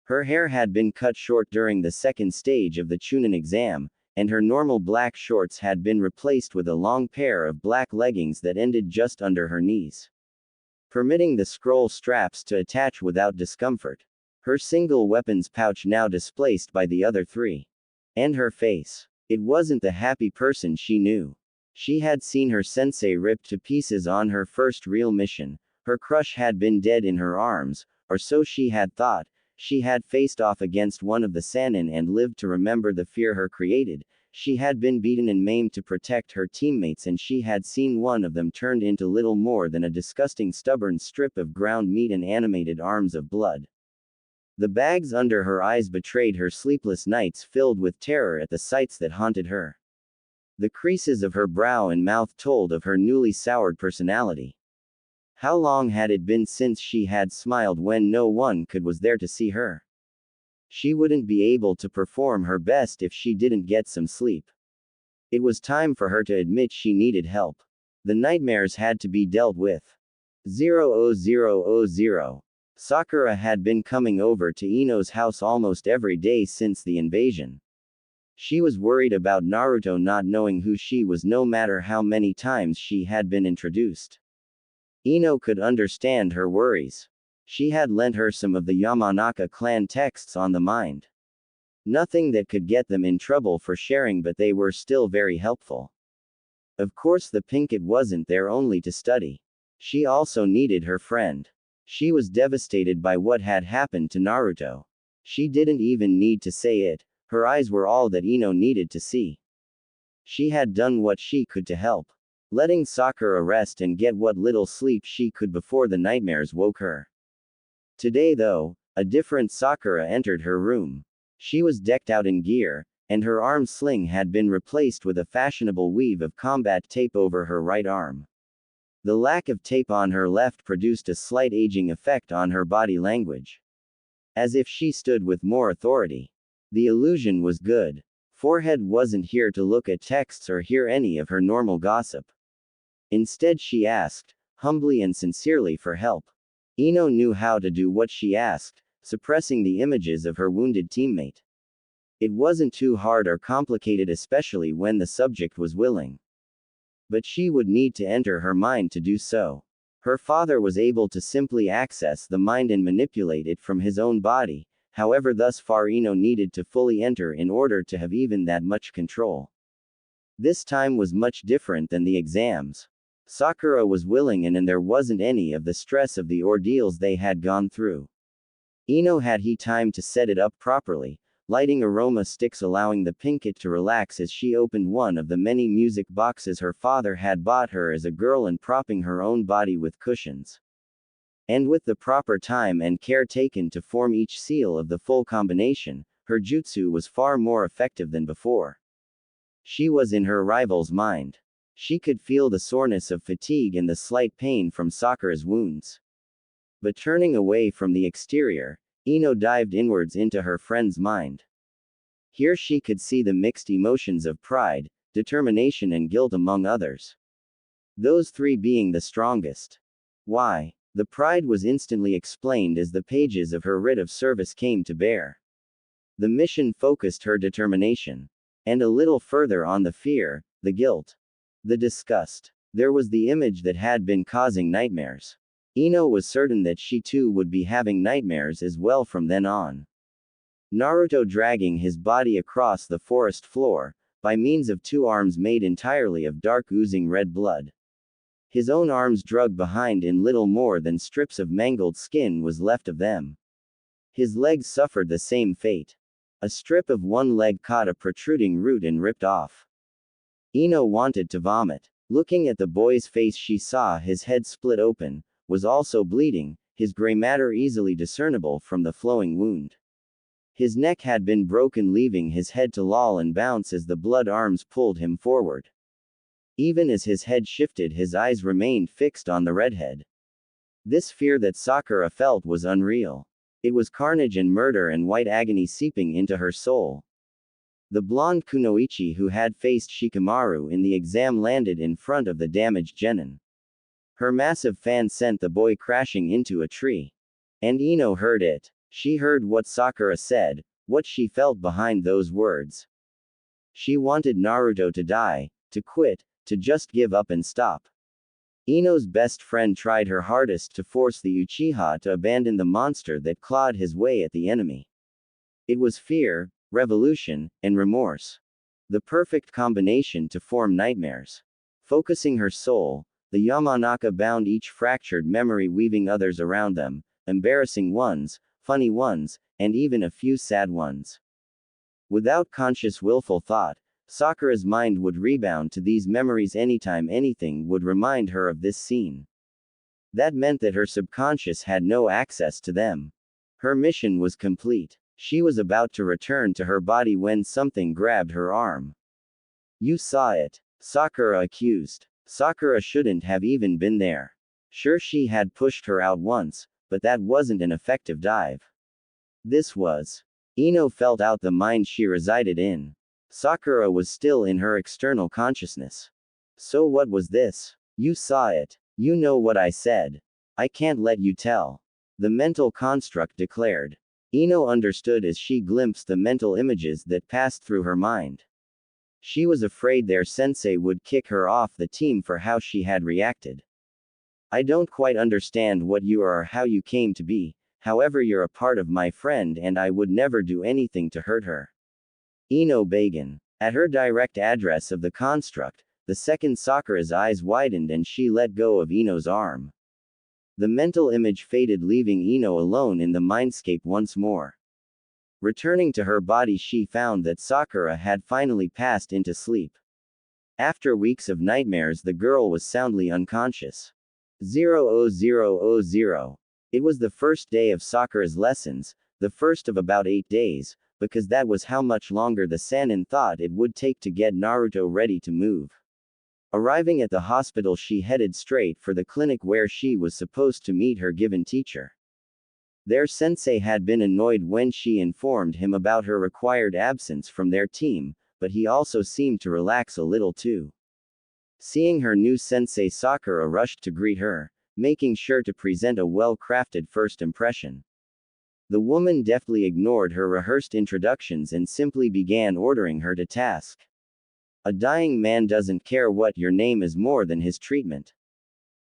Her hair had been cut short during the second stage of the Chunin exam, and her normal black shorts had been replaced with a long pair of black leggings that ended just under her knees, permitting the scroll straps to attach without discomfort. Her single weapons pouch now displaced by the other 3. And her face. It wasn't the happy person she knew. She had seen her sensei ripped to pieces on her first real mission. Her crush had been dead in her arms, or so she had thought. She had faced off against one of the Sannin and lived to remember the fear her created. She had been beaten and maimed to protect her teammates, and she had seen one of them turned into little more than a disgusting stubborn strip of ground meat and animated arms of blood. The bags under her eyes betrayed her sleepless nights filled with terror at the sights that haunted her. The creases of her brow and mouth told of her newly soured personality. How long had it been since she had smiled when no one was there to see her? She wouldn't be able to perform her best if she didn't get some sleep. It was time for her to admit she needed help. The nightmares had to be dealt with. 0000. Sakura had been coming over to Ino's house almost every day since the invasion. She was worried about Naruto not knowing who she was no matter how many times she had been introduced. Ino could understand her worries. She had lent her some of the Yamanaka clan texts on the mind. Nothing that could get them in trouble for sharing, but they were still very helpful. Of course, the Pinkett wasn't there only to study. She also needed her friend. She was devastated by what had happened to Naruto. She didn't even need to say it, her eyes were all that Ino needed to see. She had done what she could to help, letting Sakura rest and get what little sleep she could before the nightmares woke her. Today, though, a different Sakura entered her room. She was decked out in gear, and her arm sling had been replaced with a fashionable weave of combat tape over her right arm. The lack of tape on her left produced a slight aging effect on her body language. As if she stood with more authority. The illusion was good. Forehead wasn't here to look at texts or hear any of her normal gossip. Instead, she asked, humbly and sincerely, for help. Ino knew how to do what she asked, suppressing the images of her wounded teammate. It wasn't too hard or complicated, especially when the subject was willing. But she would need to enter her mind to do so. Her father was able to simply access the mind and manipulate it from his own body, however thus far Ino needed to fully enter in order to have even that much control. This time was much different than the exams. Sakura was willing and there wasn't any of the stress of the ordeals they had gone through. Ino had time to set it up properly, lighting aroma sticks allowing the Pinkett to relax as she opened one of the many music boxes her father had bought her as a girl and propping her own body with cushions. And with the proper time and care taken to form each seal of the full combination, her jutsu was far more effective than before. She was in her rival's mind. She could feel the soreness of fatigue and the slight pain from Sakura's wounds. But turning away from the exterior, Ino dived inwards into her friend's mind. Here she could see the mixed emotions of pride, determination and guilt among others. Those three being the strongest. Why? The pride was instantly explained as the pages of her writ of service came to bear. The mission focused her determination. And a little further on the fear, the guilt, the disgust. There was the image that had been causing nightmares. Ino was certain that she too would be having nightmares as well from then on. Naruto dragging his body across the forest floor, by means of two arms made entirely of dark oozing red blood. His own arms dragged behind in little more than strips of mangled skin was left of them. His legs suffered the same fate. A strip of one leg caught a protruding root and ripped off. Ino wanted to vomit. Looking at the boy's face, she saw his head split open, was also bleeding, his gray matter easily discernible from the flowing wound. His neck had been broken, leaving his head to loll and bounce as the blood arms pulled him forward. Even as his head shifted, his eyes remained fixed on the redhead. This fear that Sakura felt was unreal. It was carnage and murder and white agony seeping into her soul. The blonde kunoichi who had faced Shikamaru in the exam landed in front of the damaged genin. Her massive fan sent the boy crashing into a tree. And Ino heard it. She heard what Sakura said, what she felt behind those words. She wanted Naruto to die, to quit, to just give up and stop. Ino's best friend tried her hardest to force the Uchiha to abandon the monster that clawed his way at the enemy. It was fear, revolution, and remorse. The perfect combination to form nightmares. Focusing her soul, the Yamanaka bound each fractured memory, weaving others around them, embarrassing ones, funny ones, and even a few sad ones. Without conscious willful thought, Sakura's mind would rebound to these memories anytime anything would remind her of this scene. That meant that her subconscious had no access to them. Her mission was complete. She was about to return to her body when something grabbed her arm. "You saw it," Sakura accused. Sakura shouldn't have even been there. Sure, she had pushed her out once, but that wasn't an effective dive. This was. Ino felt out the mind she resided in. Sakura was still in her external consciousness. So what was this? You saw it. You know what I said. I can't let you tell. The mental construct declared. Ino understood as she glimpsed the mental images that passed through her mind. She was afraid their sensei would kick her off the team for how she had reacted. I don't quite understand what you are or how you came to be, however you're a part of my friend and I would never do anything to hurt her. Ino began. At her direct address of the construct, the second Sakura's eyes widened and she let go of Ino's arm. The mental image faded, leaving Ino alone in the mindscape once more. Returning to her body, she found that Sakura had finally passed into sleep. After weeks of nightmares, the girl was soundly unconscious. 0000. It was the first day of Sakura's lessons, the first of about 8 days, because that was how much longer the Sannin thought it would take to get Naruto ready to move. Arriving at the hospital, she headed straight for the clinic where she was supposed to meet her given teacher. Their sensei had been annoyed when she informed him about her required absence from their team, but he also seemed to relax a little too. Seeing her new sensei, Sakura rushed to greet her, making sure to present a well-crafted first impression. The woman deftly ignored her rehearsed introductions and simply began ordering her to task. A dying man doesn't care what your name is more than his treatment.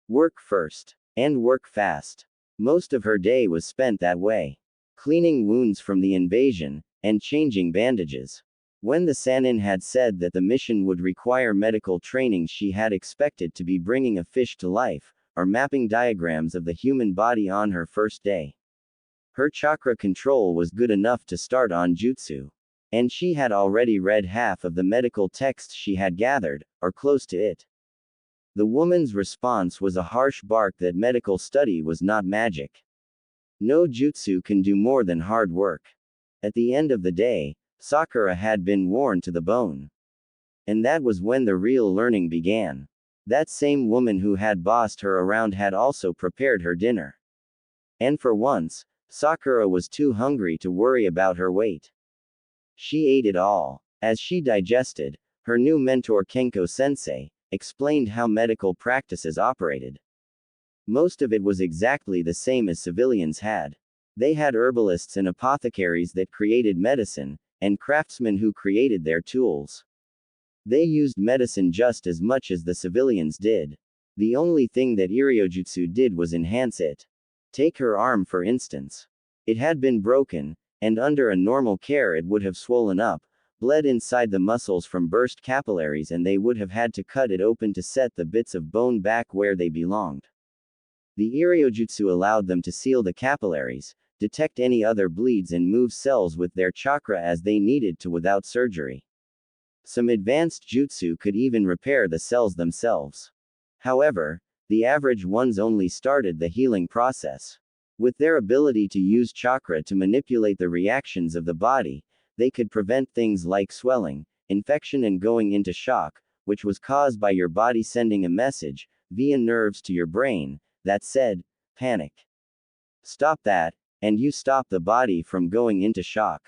Work first. And work fast. Most of her day was spent that way. Cleaning wounds from the invasion, and changing bandages. When the Sannin had said that the mission would require medical training, she had expected to be bringing a fish to life, or mapping diagrams of the human body on her first day. Her chakra control was good enough to start on jutsu. And she had already read half of the medical texts she had gathered, or close to it. The woman's response was a harsh bark that medical study was not magic. No jutsu can do more than hard work. At the end of the day, Sakura had been worn to the bone. And that was when the real learning began. That same woman who had bossed her around had also prepared her dinner. And for once, Sakura was too hungry to worry about her weight. She ate it all. As she digested, her new mentor Kenko-sensei explained how medical practices operated. Most of it was exactly the same as civilians had. They had herbalists and apothecaries that created medicine, and craftsmen who created their tools. They used medicine just as much as the civilians did. The only thing that Iryojutsu did was enhance it. Take her arm for instance. It had been broken, and under a normal care it would have swollen up, bled inside the muscles from burst capillaries, and they would have had to cut it open to set the bits of bone back where they belonged. The Iryojutsu allowed them to seal the capillaries, detect any other bleeds, and move cells with their chakra as they needed to without surgery. Some advanced jutsu could even repair the cells themselves. However, the average ones only started the healing process. With their ability to use chakra to manipulate the reactions of the body, they could prevent things like swelling, infection, and going into shock, which was caused by your body sending a message, via nerves to your brain, that said, panic. Stop that, and you stop the body from going into shock.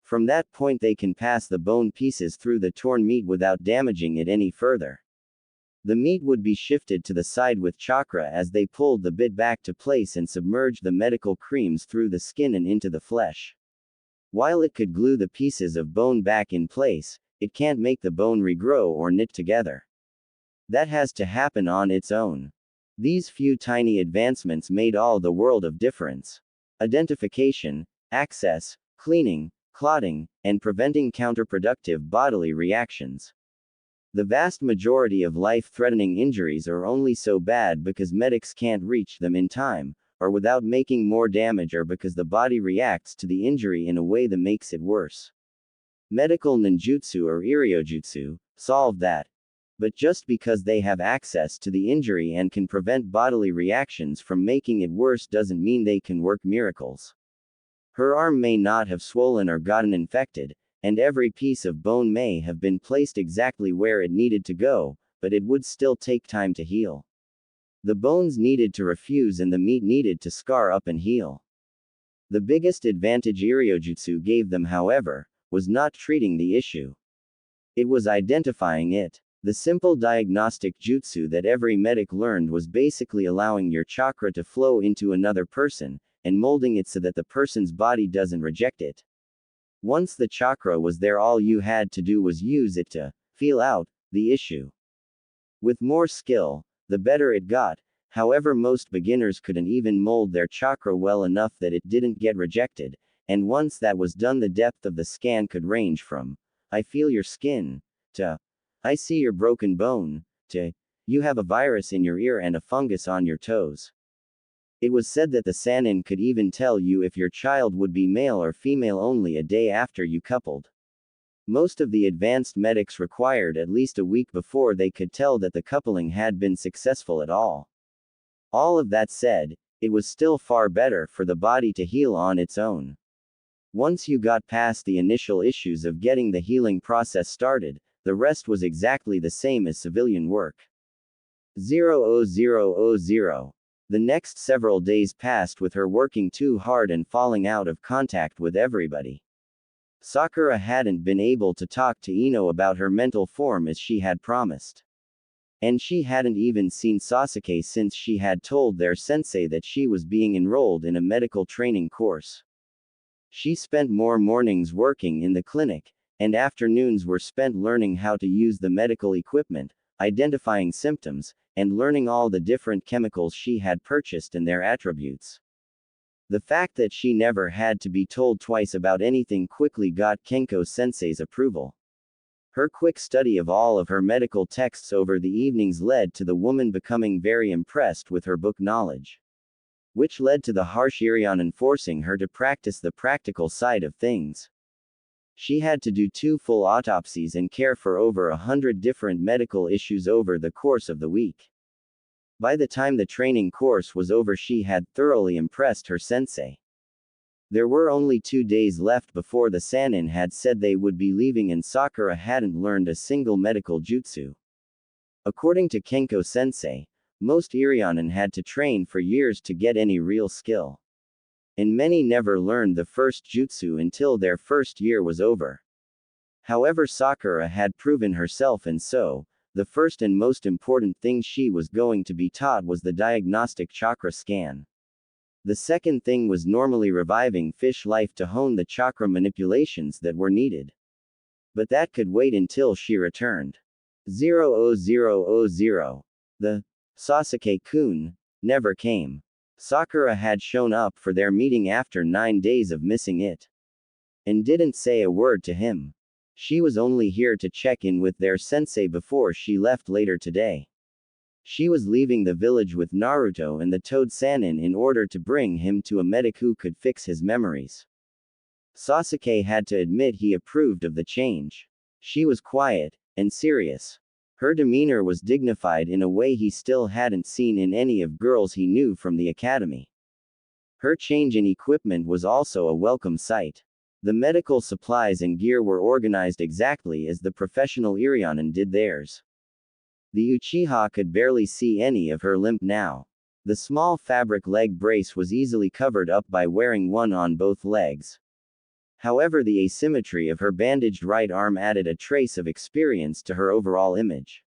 From that point they can pass the bone pieces through the torn meat without damaging it any further. The meat would be shifted to the side with chakra as they pulled the bit back to place and submerged the medical creams through the skin and into the flesh. While it could glue the pieces of bone back in place, it can't make the bone regrow or knit together. That has to happen on its own. These few tiny advancements made all the world of difference. Identification, access, cleaning, clotting, and preventing counterproductive bodily reactions. The vast majority of life-threatening injuries are only so bad because medics can't reach them in time, or without making more damage, or because the body reacts to the injury in a way that makes it worse. Medical ninjutsu or iryojutsu solve that. But just because they have access to the injury and can prevent bodily reactions from making it worse doesn't mean they can work miracles. Her arm may not have swollen or gotten infected, and every piece of bone may have been placed exactly where it needed to go, but it would still take time to heal. The bones needed to refuse and the meat needed to scar up and heal. The biggest advantage Iryojutsu gave them, however, was not treating the issue. It was identifying it. The simple diagnostic jutsu that every medic learned was basically allowing your chakra to flow into another person, and molding it so that the person's body doesn't reject it. Once the chakra was there, all you had to do was use it to feel out the issue. With more skill, the better it got. However, most beginners couldn't even mold their chakra well enough that it didn't get rejected, and once that was done, the depth of the scan could range from "I feel your skin" to "I see your broken bone" to "You have a virus in your ear and a fungus on your toes." It was said that the Sannin could even tell you if your child would be male or female only a day after you coupled. Most of the advanced medics required at least a week before they could tell that the coupling had been successful at all. All of that said, it was still far better for the body to heal on its own. Once you got past the initial issues of getting the healing process started, the rest was exactly the same as civilian work. 0000. The next several days passed with her working too hard and falling out of contact with everybody. Sakura hadn't been able to talk to Ino about her mental form as she had promised. And she hadn't even seen Sasuke since she had told their sensei that she was being enrolled in a medical training course. She spent more mornings working in the clinic, and afternoons were spent learning how to use the medical equipment, identifying symptoms, and learning all the different chemicals she had purchased and their attributes. The fact that she never had to be told twice about anything quickly got Kenko-sensei's approval. Her quick study of all of her medical texts over the evenings led to the woman becoming very impressed with her book knowledge, which led to the harsh Irionen forcing her to practice the practical side of things. She had to do 2 full autopsies and care for over 100 different medical issues over the course of the week. By the time the training course was over, she had thoroughly impressed her sensei. There were only 2 days left before the Sannin had said they would be leaving, and Sakura hadn't learned a single medical jutsu. According to Kenko-sensei, most Irionen had to train for years to get any real skill. And many never learned the first jutsu until their first year was over. However, Sakura had proven herself, and so, the first and most important thing she was going to be taught was the diagnostic chakra scan. The second thing was normally reviving fish life to hone the chakra manipulations that were needed. But that could wait until she returned. 0000. The Sasuke-kun never came. Sakura had shown up for their meeting after 9 days of missing it, and didn't say a word to him. She was only here to check in with their sensei before she left later today. She was leaving the village with Naruto and the Toad Sannin in order to bring him to a medic who could fix his memories. Sasuke had to admit he approved of the change. She was quiet and serious. Her demeanor was dignified in a way he still hadn't seen in any of girls he knew from the academy. Her change in equipment was also a welcome sight. The medical supplies and gear were organized exactly as the professional Irionen did theirs. The Uchiha could barely see any of her limp now. The small fabric leg brace was easily covered up by wearing one on both legs. However, the asymmetry of her bandaged right arm added a trace of experience to her overall image.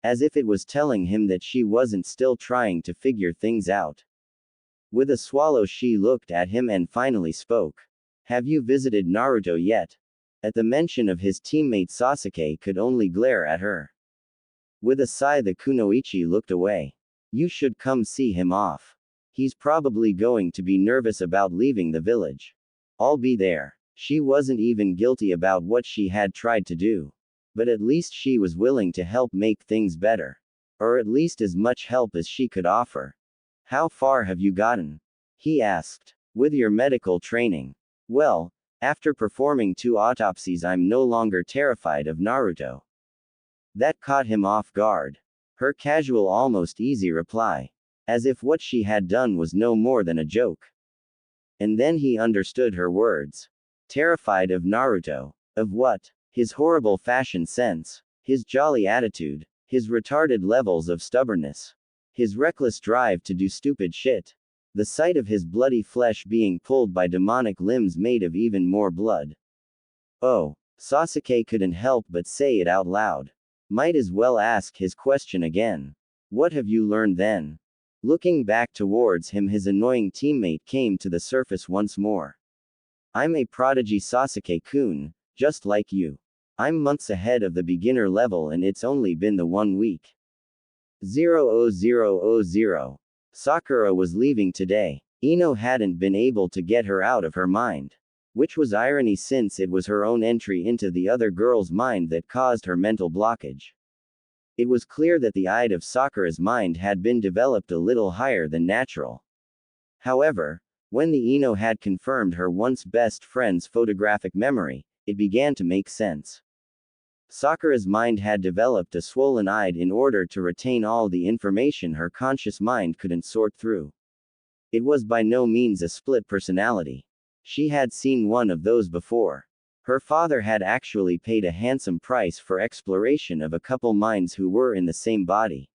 As if it was telling him that she wasn't still trying to figure things out. With a swallow, she looked at him and finally spoke. "Have you visited Naruto yet?" At the mention of his teammate, Sasuke could only glare at her. With a sigh, the kunoichi looked away. "You should come see him off. He's probably going to be nervous about leaving the village. I'll be there." She wasn't even guilty about what she had tried to do. But at least she was willing to help make things better. Or at least as much help as she could offer. "How far have you gotten?" he asked. "With your medical training?" "Well, after performing 2 autopsies, I'm no longer terrified of Naruto." That caught him off guard. Her casual, almost easy reply. As if what she had done was no more than a joke. And then he understood her words. Terrified of Naruto. Of what? His horrible fashion sense. His jolly attitude. His retarded levels of stubbornness. His reckless drive to do stupid shit. the sight of his bloody flesh being pulled by demonic limbs made of even more blood. Oh, Sasuke couldn't help but say it out loud. Might as well ask his question again. What have you learned then? Looking back towards him, his annoying teammate came to the surface once more. I'm a prodigy, Sasuke-kun, just like you. I'm months ahead of the beginner level and it's only been the 1 week. 0000. Sakura was leaving today. Ino hadn't been able to get her out of her mind. Which was irony since it was her own entry into the other girl's mind that caused her mental blockage. It was clear that the eye of Sakura's mind had been developed a little higher than natural. However, when the Ino had confirmed her once best friend's photographic memory, it began to make sense. Sakura's mind had developed a swollen eye in order to retain all the information her conscious mind couldn't sort through. It was by no means a split personality. She had seen one of those before. Her father had actually paid a handsome price for exploration of a couple minds who were in the same body.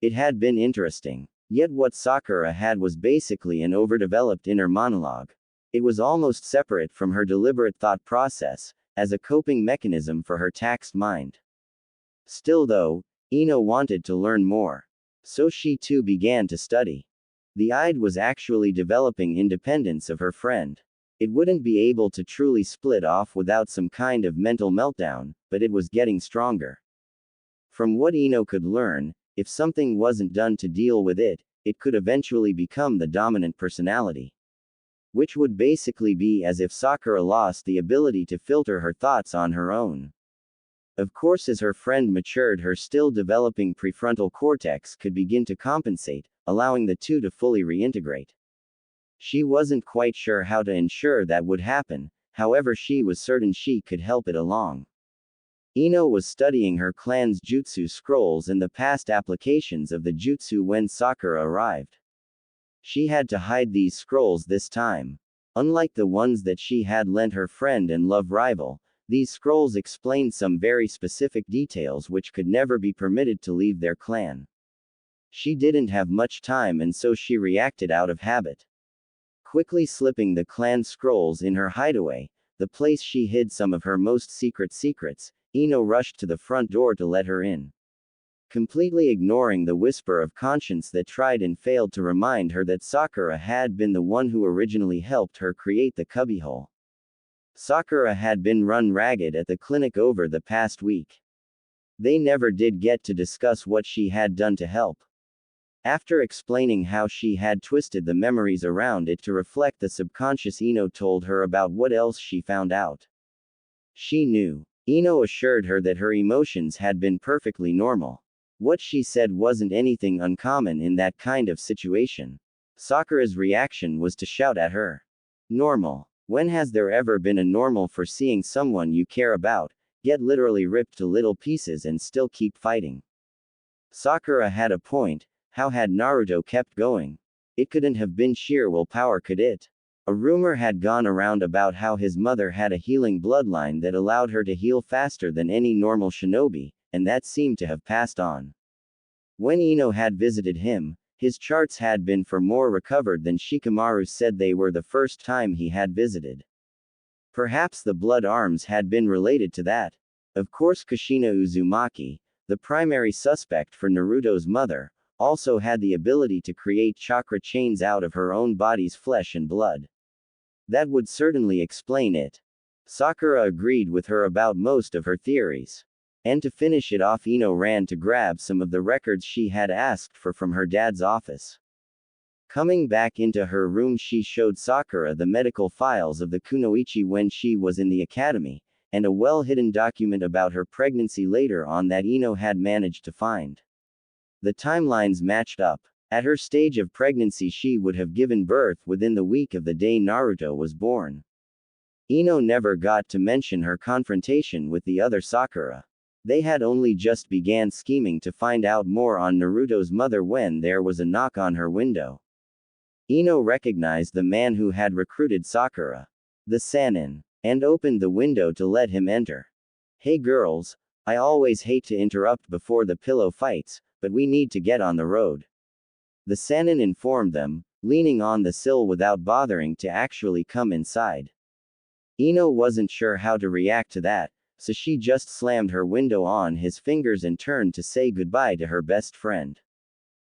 It had been interesting. Yet what Sakura had was basically an overdeveloped inner monologue. It was almost separate from her deliberate thought process, as a coping mechanism for her taxed mind. Still though, Ino wanted to learn more. So she too began to study. The Ide was actually developing independence of her friend. It wouldn't be able to truly split off without some kind of mental meltdown, but it was getting stronger. From what Ino could learn, if something wasn't done to deal with it, it could eventually become the dominant personality. Which would basically be as if Sakura lost the ability to filter her thoughts on her own. Of course, as her friend matured, her still developing prefrontal cortex could begin to compensate, allowing the two to fully reintegrate. She wasn't quite sure how to ensure that would happen, however she was certain she could help it along. Ino was studying her clan's jutsu scrolls and the past applications of the jutsu when Sakura arrived. She had to hide these scrolls this time. Unlike the ones that she had lent her friend and love rival, these scrolls explained some very specific details which could never be permitted to leave their clan. She didn't have much time and so she reacted out of habit. Quickly slipping the clan scrolls in her hideaway, the place she hid some of her most secret secrets, Ino rushed to the front door to let her in. Completely ignoring the whisper of conscience that tried and failed to remind her that Sakura had been the one who originally helped her create the cubbyhole. Sakura had been run ragged at the clinic over the past week. They never did get to discuss what she had done to help. After explaining how she had twisted the memories around it to reflect the subconscious, Ino told her about what else she found out. She knew. Ino assured her that her emotions had been perfectly normal. What she said wasn't anything uncommon in that kind of situation. Sakura's reaction was to shout at her. Normal. When has there ever been a normal for seeing someone you care about get literally ripped to little pieces and still keep fighting? Sakura had a point. How had Naruto kept going? It couldn't have been sheer willpower, could it? A rumor had gone around about how his mother had a healing bloodline that allowed her to heal faster than any normal shinobi, and that seemed to have passed on. When Ino had visited him, his charts had been for more recovered than Shikamaru said they were the first time he had visited. Perhaps the blood arms had been related to that. Of course, Kushina Uzumaki, the primary suspect for Naruto's mother, also had the ability to create chakra chains out of her own body's flesh and blood. That would certainly explain it. Sakura agreed with her about most of her theories. And to finish it off, Ino ran to grab some of the records she had asked for from her dad's office. Coming back into her room, she showed Sakura the medical files of the kunoichi when she was in the academy, and a well-hidden document about her pregnancy later on that Ino had managed to find. The timelines matched up. At her stage of pregnancy, she would have given birth within the week of the day Naruto was born. Ino never got to mention her confrontation with the other Sakura. They had only just began scheming to find out more on Naruto's mother when there was a knock on her window. Ino recognized the man who had recruited Sakura, the Sannin, and opened the window to let him enter. Hey girls, I always hate to interrupt before the pillow fights, but we need to get on the road. The Sannin informed them, leaning on the sill without bothering to actually come inside. Ino wasn't sure how to react to that, so she just slammed her window on his fingers and turned to say goodbye to her best friend.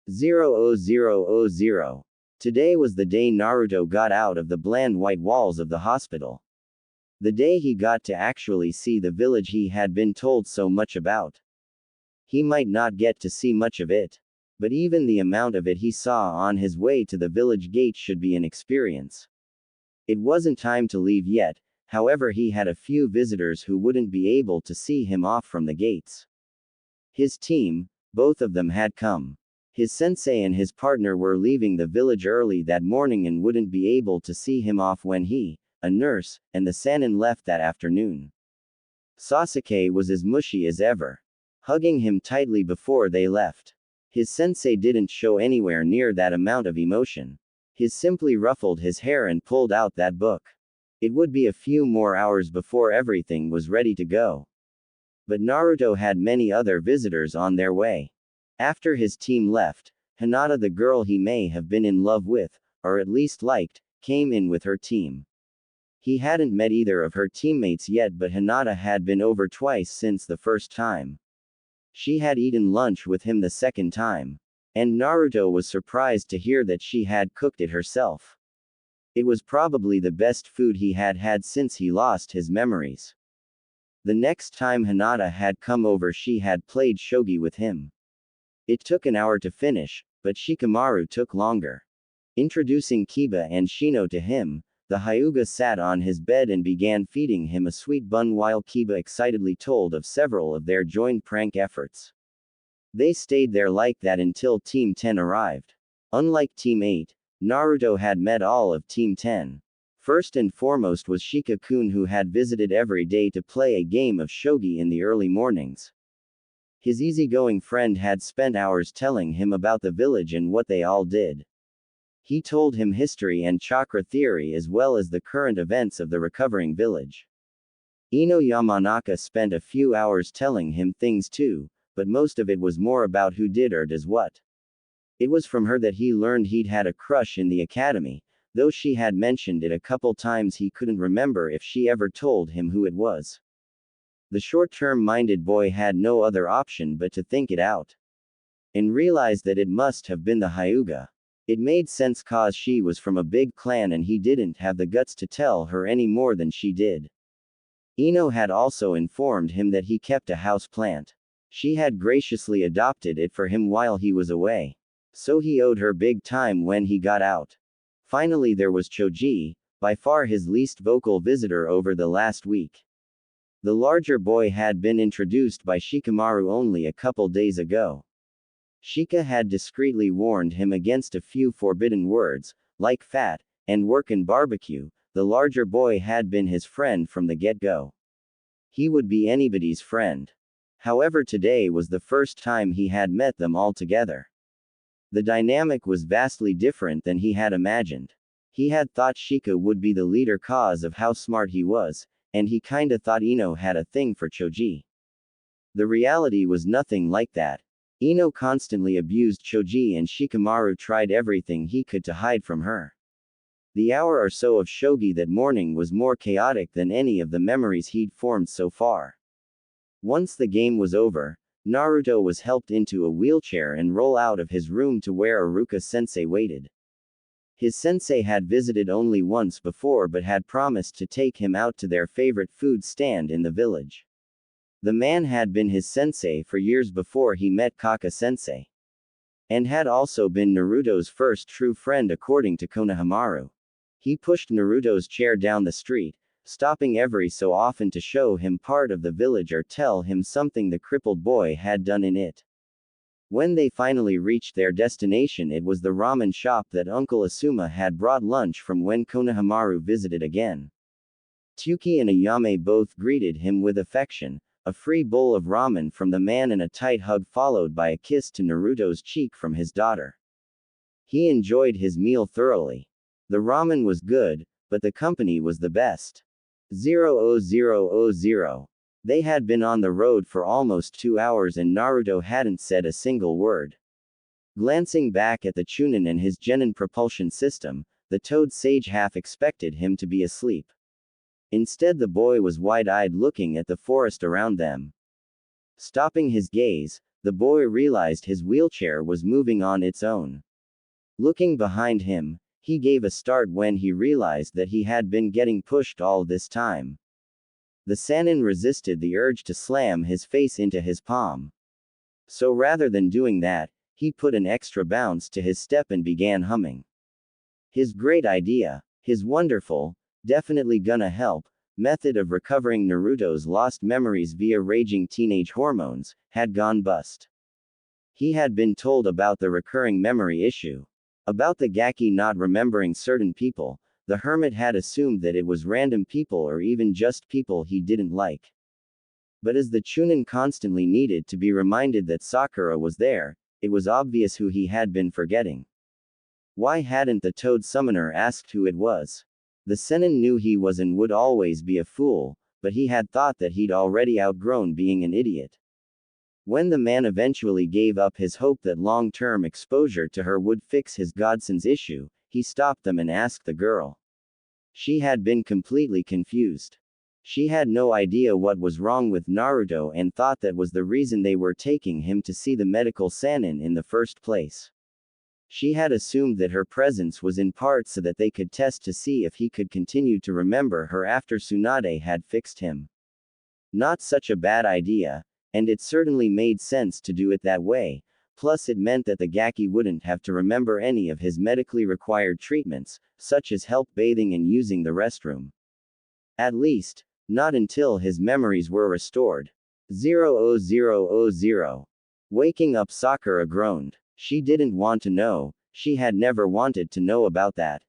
0000. Today was the day Naruto got out of the bland white walls of the hospital. The day he got to actually see the village he had been told so much about. He might not get to see much of it, but even the amount of it he saw on his way to the village gate should be an experience. It wasn't time to leave yet, however he had a few visitors who wouldn't be able to see him off from the gates. His team, both of them had come. His sensei and his partner were leaving the village early that morning and wouldn't be able to see him off when he, a nurse, and the Sannin left that afternoon. Sasuke was as mushy as ever, hugging him tightly before they left. His sensei didn't show anywhere near that amount of emotion. He simply ruffled his hair and pulled out that book. It would be a few more hours before everything was ready to go. But Naruto had many other visitors on their way. After his team left, Hinata, the girl he may have been in love with, or at least liked, came in with her team. He hadn't met either of her teammates yet, but Hinata had been over twice since the first time. She had eaten lunch with him the second time. And Naruto was surprised to hear that she had cooked it herself. It was probably the best food he had had since he lost his memories. The next time Hinata had come over, she had played shogi with him. It took an hour to finish, but Shikamaru took longer. Introducing Kiba and Shino to him, the Hyuga sat on his bed and began feeding him a sweet bun while Kiba excitedly told of several of their joint prank efforts. They stayed there like that until Team 10 arrived. Unlike Team 8, Naruto had met all of Team 10. First and foremost was Shika-kun, who had visited every day to play a game of shogi in the early mornings. His easygoing friend had spent hours telling him about the village and what they all did. He told him history and chakra theory as well as the current events of the recovering village. Ino Yamanaka spent a few hours telling him things too, but most of it was more about who did or does what. It was from her that he learned he'd had a crush in the academy, though she had mentioned it a couple times. He couldn't remember if she ever told him who it was. The short-term-minded boy had no other option but to think it out. And realized that it must have been the Hyuga. It made sense cause she was from a big clan and he didn't have the guts to tell her any more than she did. Ino had also informed him that he kept a house plant. She had graciously adopted it for him while he was away. So he owed her big time when he got out. Finally there was Choji, by far his least vocal visitor over the last week. The larger boy had been introduced by Shikamaru only a couple days ago. Shika had discreetly warned him against a few forbidden words, like fat, and work and barbecue. The larger boy had been his friend from the get-go. He would be anybody's friend. However, today was the first time he had met them all together. The dynamic was vastly different than he had imagined. He had thought Shika would be the leader cause of how smart he was, and he kinda thought Ino had a thing for Choji. The reality was nothing like that. Ino constantly abused Choji and Shikamaru tried everything he could to hide from her. The hour or so of shogi that morning was more chaotic than any of the memories he'd formed so far. Once the game was over, Naruto was helped into a wheelchair and roll out of his room to where Iruka-sensei waited. His sensei had visited only once before but had promised to take him out to their favorite food stand in the village. The man had been his sensei for years before he met Kaka-sensei. And had also been Naruto's first true friend according to Konohamaru. He pushed Naruto's chair down the street, stopping every so often to show him part of the village or tell him something the crippled boy had done in it. When they finally reached their destination, it was the ramen shop that Uncle Asuma had brought lunch from when Konohamaru visited again. Tsuki and Ayame both greeted him with affection, a free bowl of ramen from the man and a tight hug followed by a kiss to Naruto's cheek from his daughter. He enjoyed his meal thoroughly. The ramen was good, but the company was the best. 0000. They had been on the road for almost 2 hours and Naruto hadn't said a single word. Glancing back at the Chunin and his genin propulsion system, the toad sage half expected him to be asleep. Instead, the boy was wide-eyed looking at the forest around them. Stopping his gaze, the boy realized his wheelchair was moving on its own. Looking behind him, he gave a start when he realized that he had been getting pushed all this time. The Sannin resisted the urge to slam his face into his palm. So rather than doing that, he put an extra bounce to his step and began humming. His great idea, his wonderful, definitely gonna help, method of recovering Naruto's lost memories via raging teenage hormones, had gone bust. He had been told about the recurring memory issue. About the Gaki not remembering certain people, the hermit had assumed that it was random people or even just people he didn't like. But as the Chunin constantly needed to be reminded that Sakura was there, it was obvious who he had been forgetting. Why hadn't the Toad Summoner asked who it was? The Sennin knew he was and would always be a fool, but he had thought that he'd already outgrown being an idiot. When the man eventually gave up his hope that long-term exposure to her would fix his godson's issue, he stopped them and asked the girl. She had been completely confused. She had no idea what was wrong with Naruto and thought that was the reason they were taking him to see the medical Sannin in the first place. She had assumed that her presence was in part so that they could test to see if he could continue to remember her after Tsunade had fixed him. Not such a bad idea, and it certainly made sense to do it that way, plus it meant that the Gaki wouldn't have to remember any of his medically required treatments, such as help bathing and using the restroom. At least, not until his memories were restored. 00000. Waking up, Sakura groaned. She didn't want to know, she had never wanted to know about that.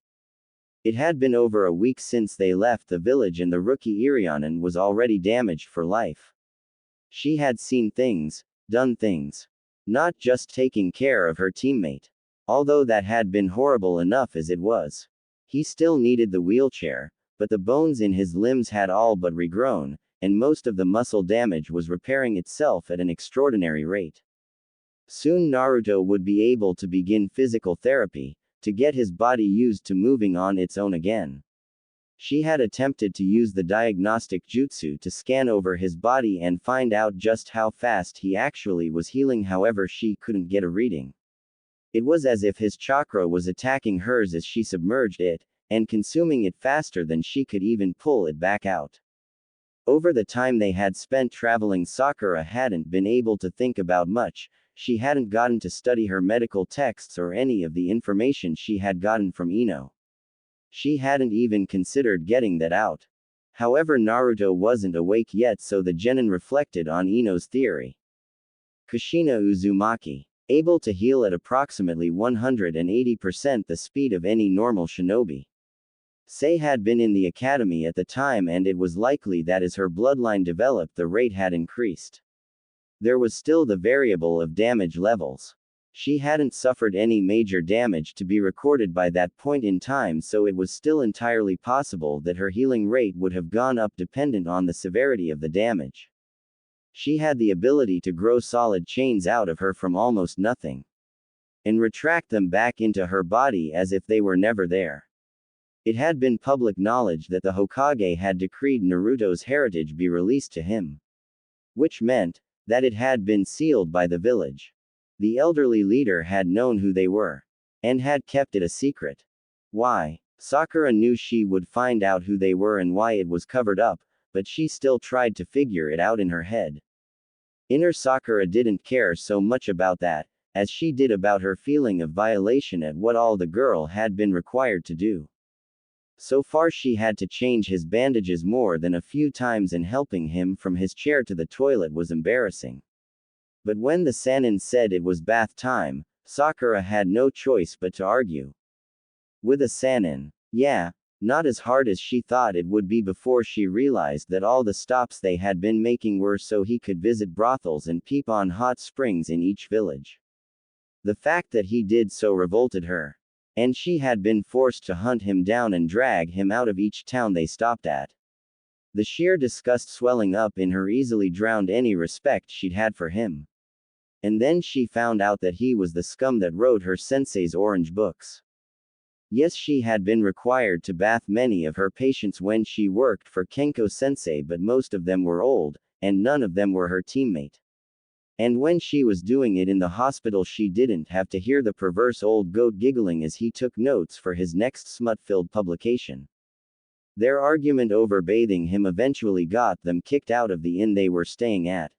It had been over a week since they left the village and the rookie Irionen was already damaged for life. She had seen things, done things. Not just taking care of her teammate. Although that had been horrible enough as it was. He still needed the wheelchair, but the bones in his limbs had all but regrown, and most of the muscle damage was repairing itself at an extraordinary rate. Soon Naruto would be able to begin physical therapy, to get his body used to moving on its own again. She had attempted to use the diagnostic jutsu to scan over his body and find out just how fast he actually was healing, however she couldn't get a reading. It was as if his chakra was attacking hers as she submerged it, and consuming it faster than she could even pull it back out. Over the time they had spent traveling, Sakura hadn't been able to think about much. She hadn't gotten to study her medical texts or any of the information she had gotten from Ino. She hadn't even considered getting that out. However, Naruto wasn't awake yet, so the genin reflected on Ino's theory. Kushina Uzumaki. Able to heal at approximately 180% the speed of any normal shinobi. Sei had been in the academy at the time, and it was likely that as her bloodline developed, the rate had increased. There was still the variable of damage levels. She hadn't suffered any major damage to be recorded by that point in time, so it was still entirely possible that her healing rate would have gone up dependent on the severity of the damage. She had the ability to grow solid chains out of her from almost nothing, and retract them back into her body as if they were never there. It had been public knowledge that the Hokage had decreed Naruto's heritage be released to him. Which meant that it had been sealed by the village. The elderly leader had known who they were, and had kept it a secret. Why? Sakura knew she would find out who they were and why it was covered up, but she still tried to figure it out in her head. Inner Sakura didn't care so much about that, as she did about her feeling of violation at what all the girl had been required to do. So far she had to change his bandages more than a few times, and helping him from his chair to the toilet was embarrassing. But when the Sannin said it was bath time, Sakura had no choice but to argue. With a Sannin, yeah, not as hard as she thought it would be before she realized that all the stops they had been making were so he could visit brothels and peep on hot springs in each village. The fact that he did so revolted her. And she had been forced to hunt him down and drag him out of each town they stopped at. The sheer disgust swelling up in her easily drowned any respect she'd had for him. And then she found out that he was the scum that wrote her sensei's orange books. Yes, she had been required to bath many of her patients when she worked for Kenko sensei, but most of them were old, and none of them were her teammate. And when she was doing it in the hospital, she didn't have to hear the perverse old goat giggling as he took notes for his next smut-filled publication. Their argument over bathing him eventually got them kicked out of the inn they were staying at.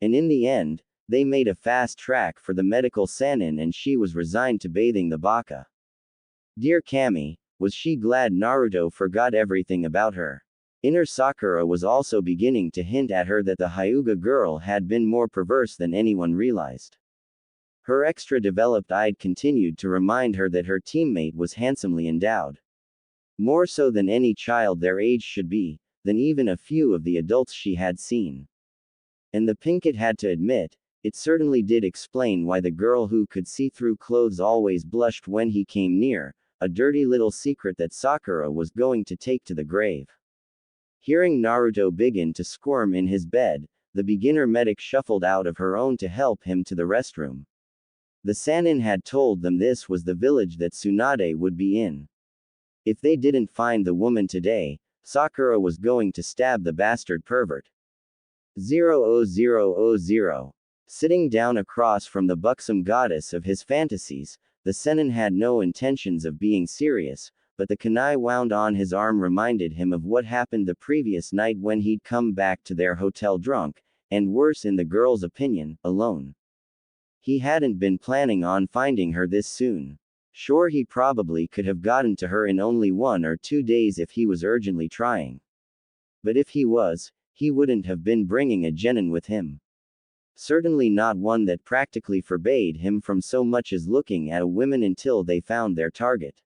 And in the end, they made a fast track for the medical Sannin, and she was resigned to bathing the baka. Dear Kami, was she glad Naruto forgot everything about her. Inner Sakura was also beginning to hint at her that the Hyuga girl had been more perverse than anyone realized. Her extra developed eye continued to remind her that her teammate was handsomely endowed. More so than any child their age should be, than even a few of the adults she had seen. And the Pinkett had to admit, it certainly did explain why the girl who could see through clothes always blushed when he came near, a dirty little secret that Sakura was going to take to the grave. Hearing Naruto begin to squirm in his bed, the beginner medic shuffled out of her own to help him to the restroom. The Sannin had told them this was the village that Tsunade would be in. If they didn't find the woman today, Sakura was going to stab the bastard pervert. 00000. Sitting down across from the buxom goddess of his fantasies, the Sennin had no intentions of being serious, but the kunai wound on his arm reminded him of what happened the previous night when he'd come back to their hotel drunk, and worse in the girl's opinion, alone. He hadn't been planning on finding her this soon. Sure, he probably could have gotten to her in only 1 or 2 days if he was urgently trying. But if he was, he wouldn't have been bringing a genin with him. Certainly not one that practically forbade him from so much as looking at a woman until they found their target.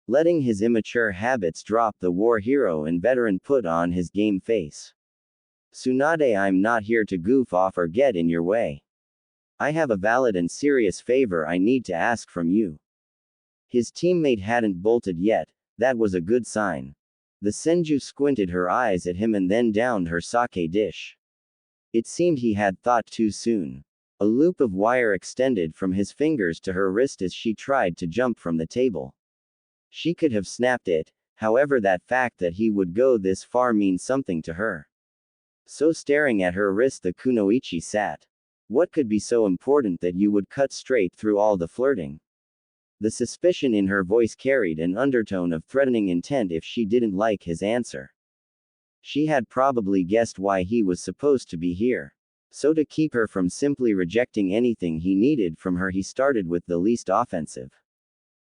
Letting his immature habits drop, the war hero and veteran put on his game face. Tsunade, I'm not here to goof off or get in your way. I have a valid and serious favor I need to ask from you. His teammate hadn't bolted yet, that was a good sign. The Senju squinted her eyes at him and then downed her sake dish. It seemed he had thought too soon. A loop of wire extended from his fingers to her wrist as she tried to jump from the table. She could have snapped it, however that fact that he would go this far means something to her. So staring at her wrist the kunoichi sat. What could be so important that you would cut straight through all the flirting? The suspicion in her voice carried an undertone of threatening intent if she didn't like his answer. She had probably guessed why he was supposed to be here. So to keep her from simply rejecting anything he needed from her, he started with the least offensive.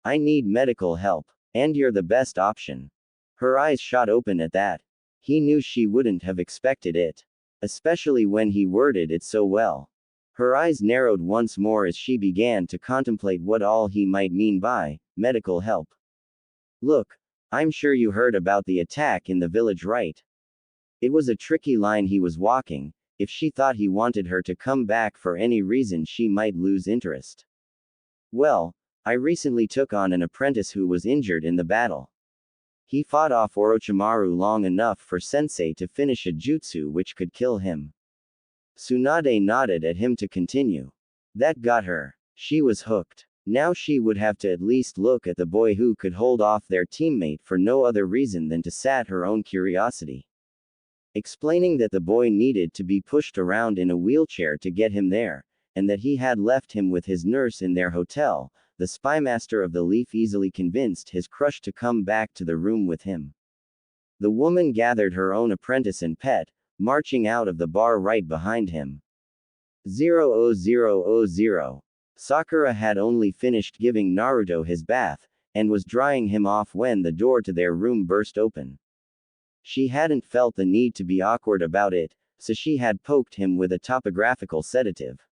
I need medical help, and you're the best option. Her eyes shot open at that. He knew she wouldn't have expected it. Especially when he worded it so well. Her eyes narrowed once more as she began to contemplate what all he might mean by medical help. Look, I'm sure you heard about the attack in the village, right? It was a tricky line he was walking. If she thought he wanted her to come back for any reason, she might lose interest. Well, I recently took on an apprentice who was injured in the battle. He fought off Orochimaru long enough for Sensei to finish a jutsu which could kill him. Tsunade nodded at him to continue. That got her. She was hooked. Now she would have to at least look at the boy who could hold off their teammate for no other reason than to sat her own curiosity. Explaining that the boy needed to be pushed around in a wheelchair to get him there, and that he had left him with his nurse in their hotel, the spymaster of the Leaf easily convinced his crush to come back to the room with him. The woman gathered her own apprentice and pet, marching out of the bar right behind him. 00000. Sakura had only finished giving Naruto his bath, and was drying him off when the door to their room burst open. She hadn't felt the need to be awkward about it, so she had poked him with a topographical sedative.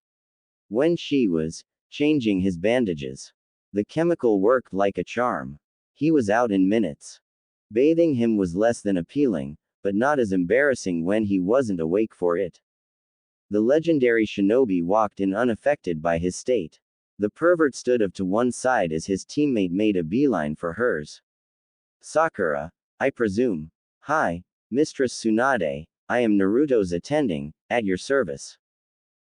When she was changing his bandages, the chemical worked like a charm. He was out in minutes. Bathing him was less than appealing, but not as embarrassing when he wasn't awake for it. The legendary shinobi walked in unaffected by his state. The pervert stood up to one side as his teammate made a beeline for hers. Sakura, I presume. Hi, Mistress Tsunade, I am Naruto's attending, at your service.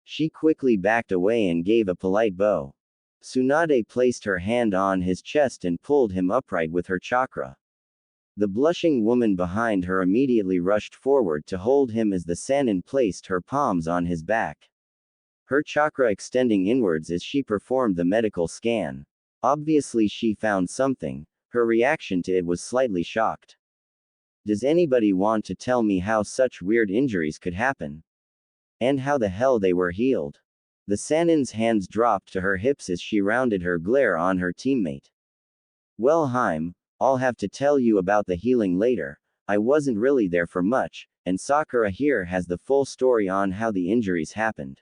She quickly backed away and gave a polite bow. Tsunade placed her hand on his chest and pulled him upright with her chakra. The blushing woman behind her immediately rushed forward to hold him as the Sannin placed her palms on his back, her chakra extending inwards as she performed the medical scan. Obviously she found something. Her reaction to it was slightly shocked. Does anybody want to tell me how such weird injuries could happen? And how the hell they were healed? The Sannin's hands dropped to her hips as she rounded her glare on her teammate. Well, Haim, I'll have to tell you about the healing later. I wasn't really there for much, and Sakura here has the full story on how the injuries happened.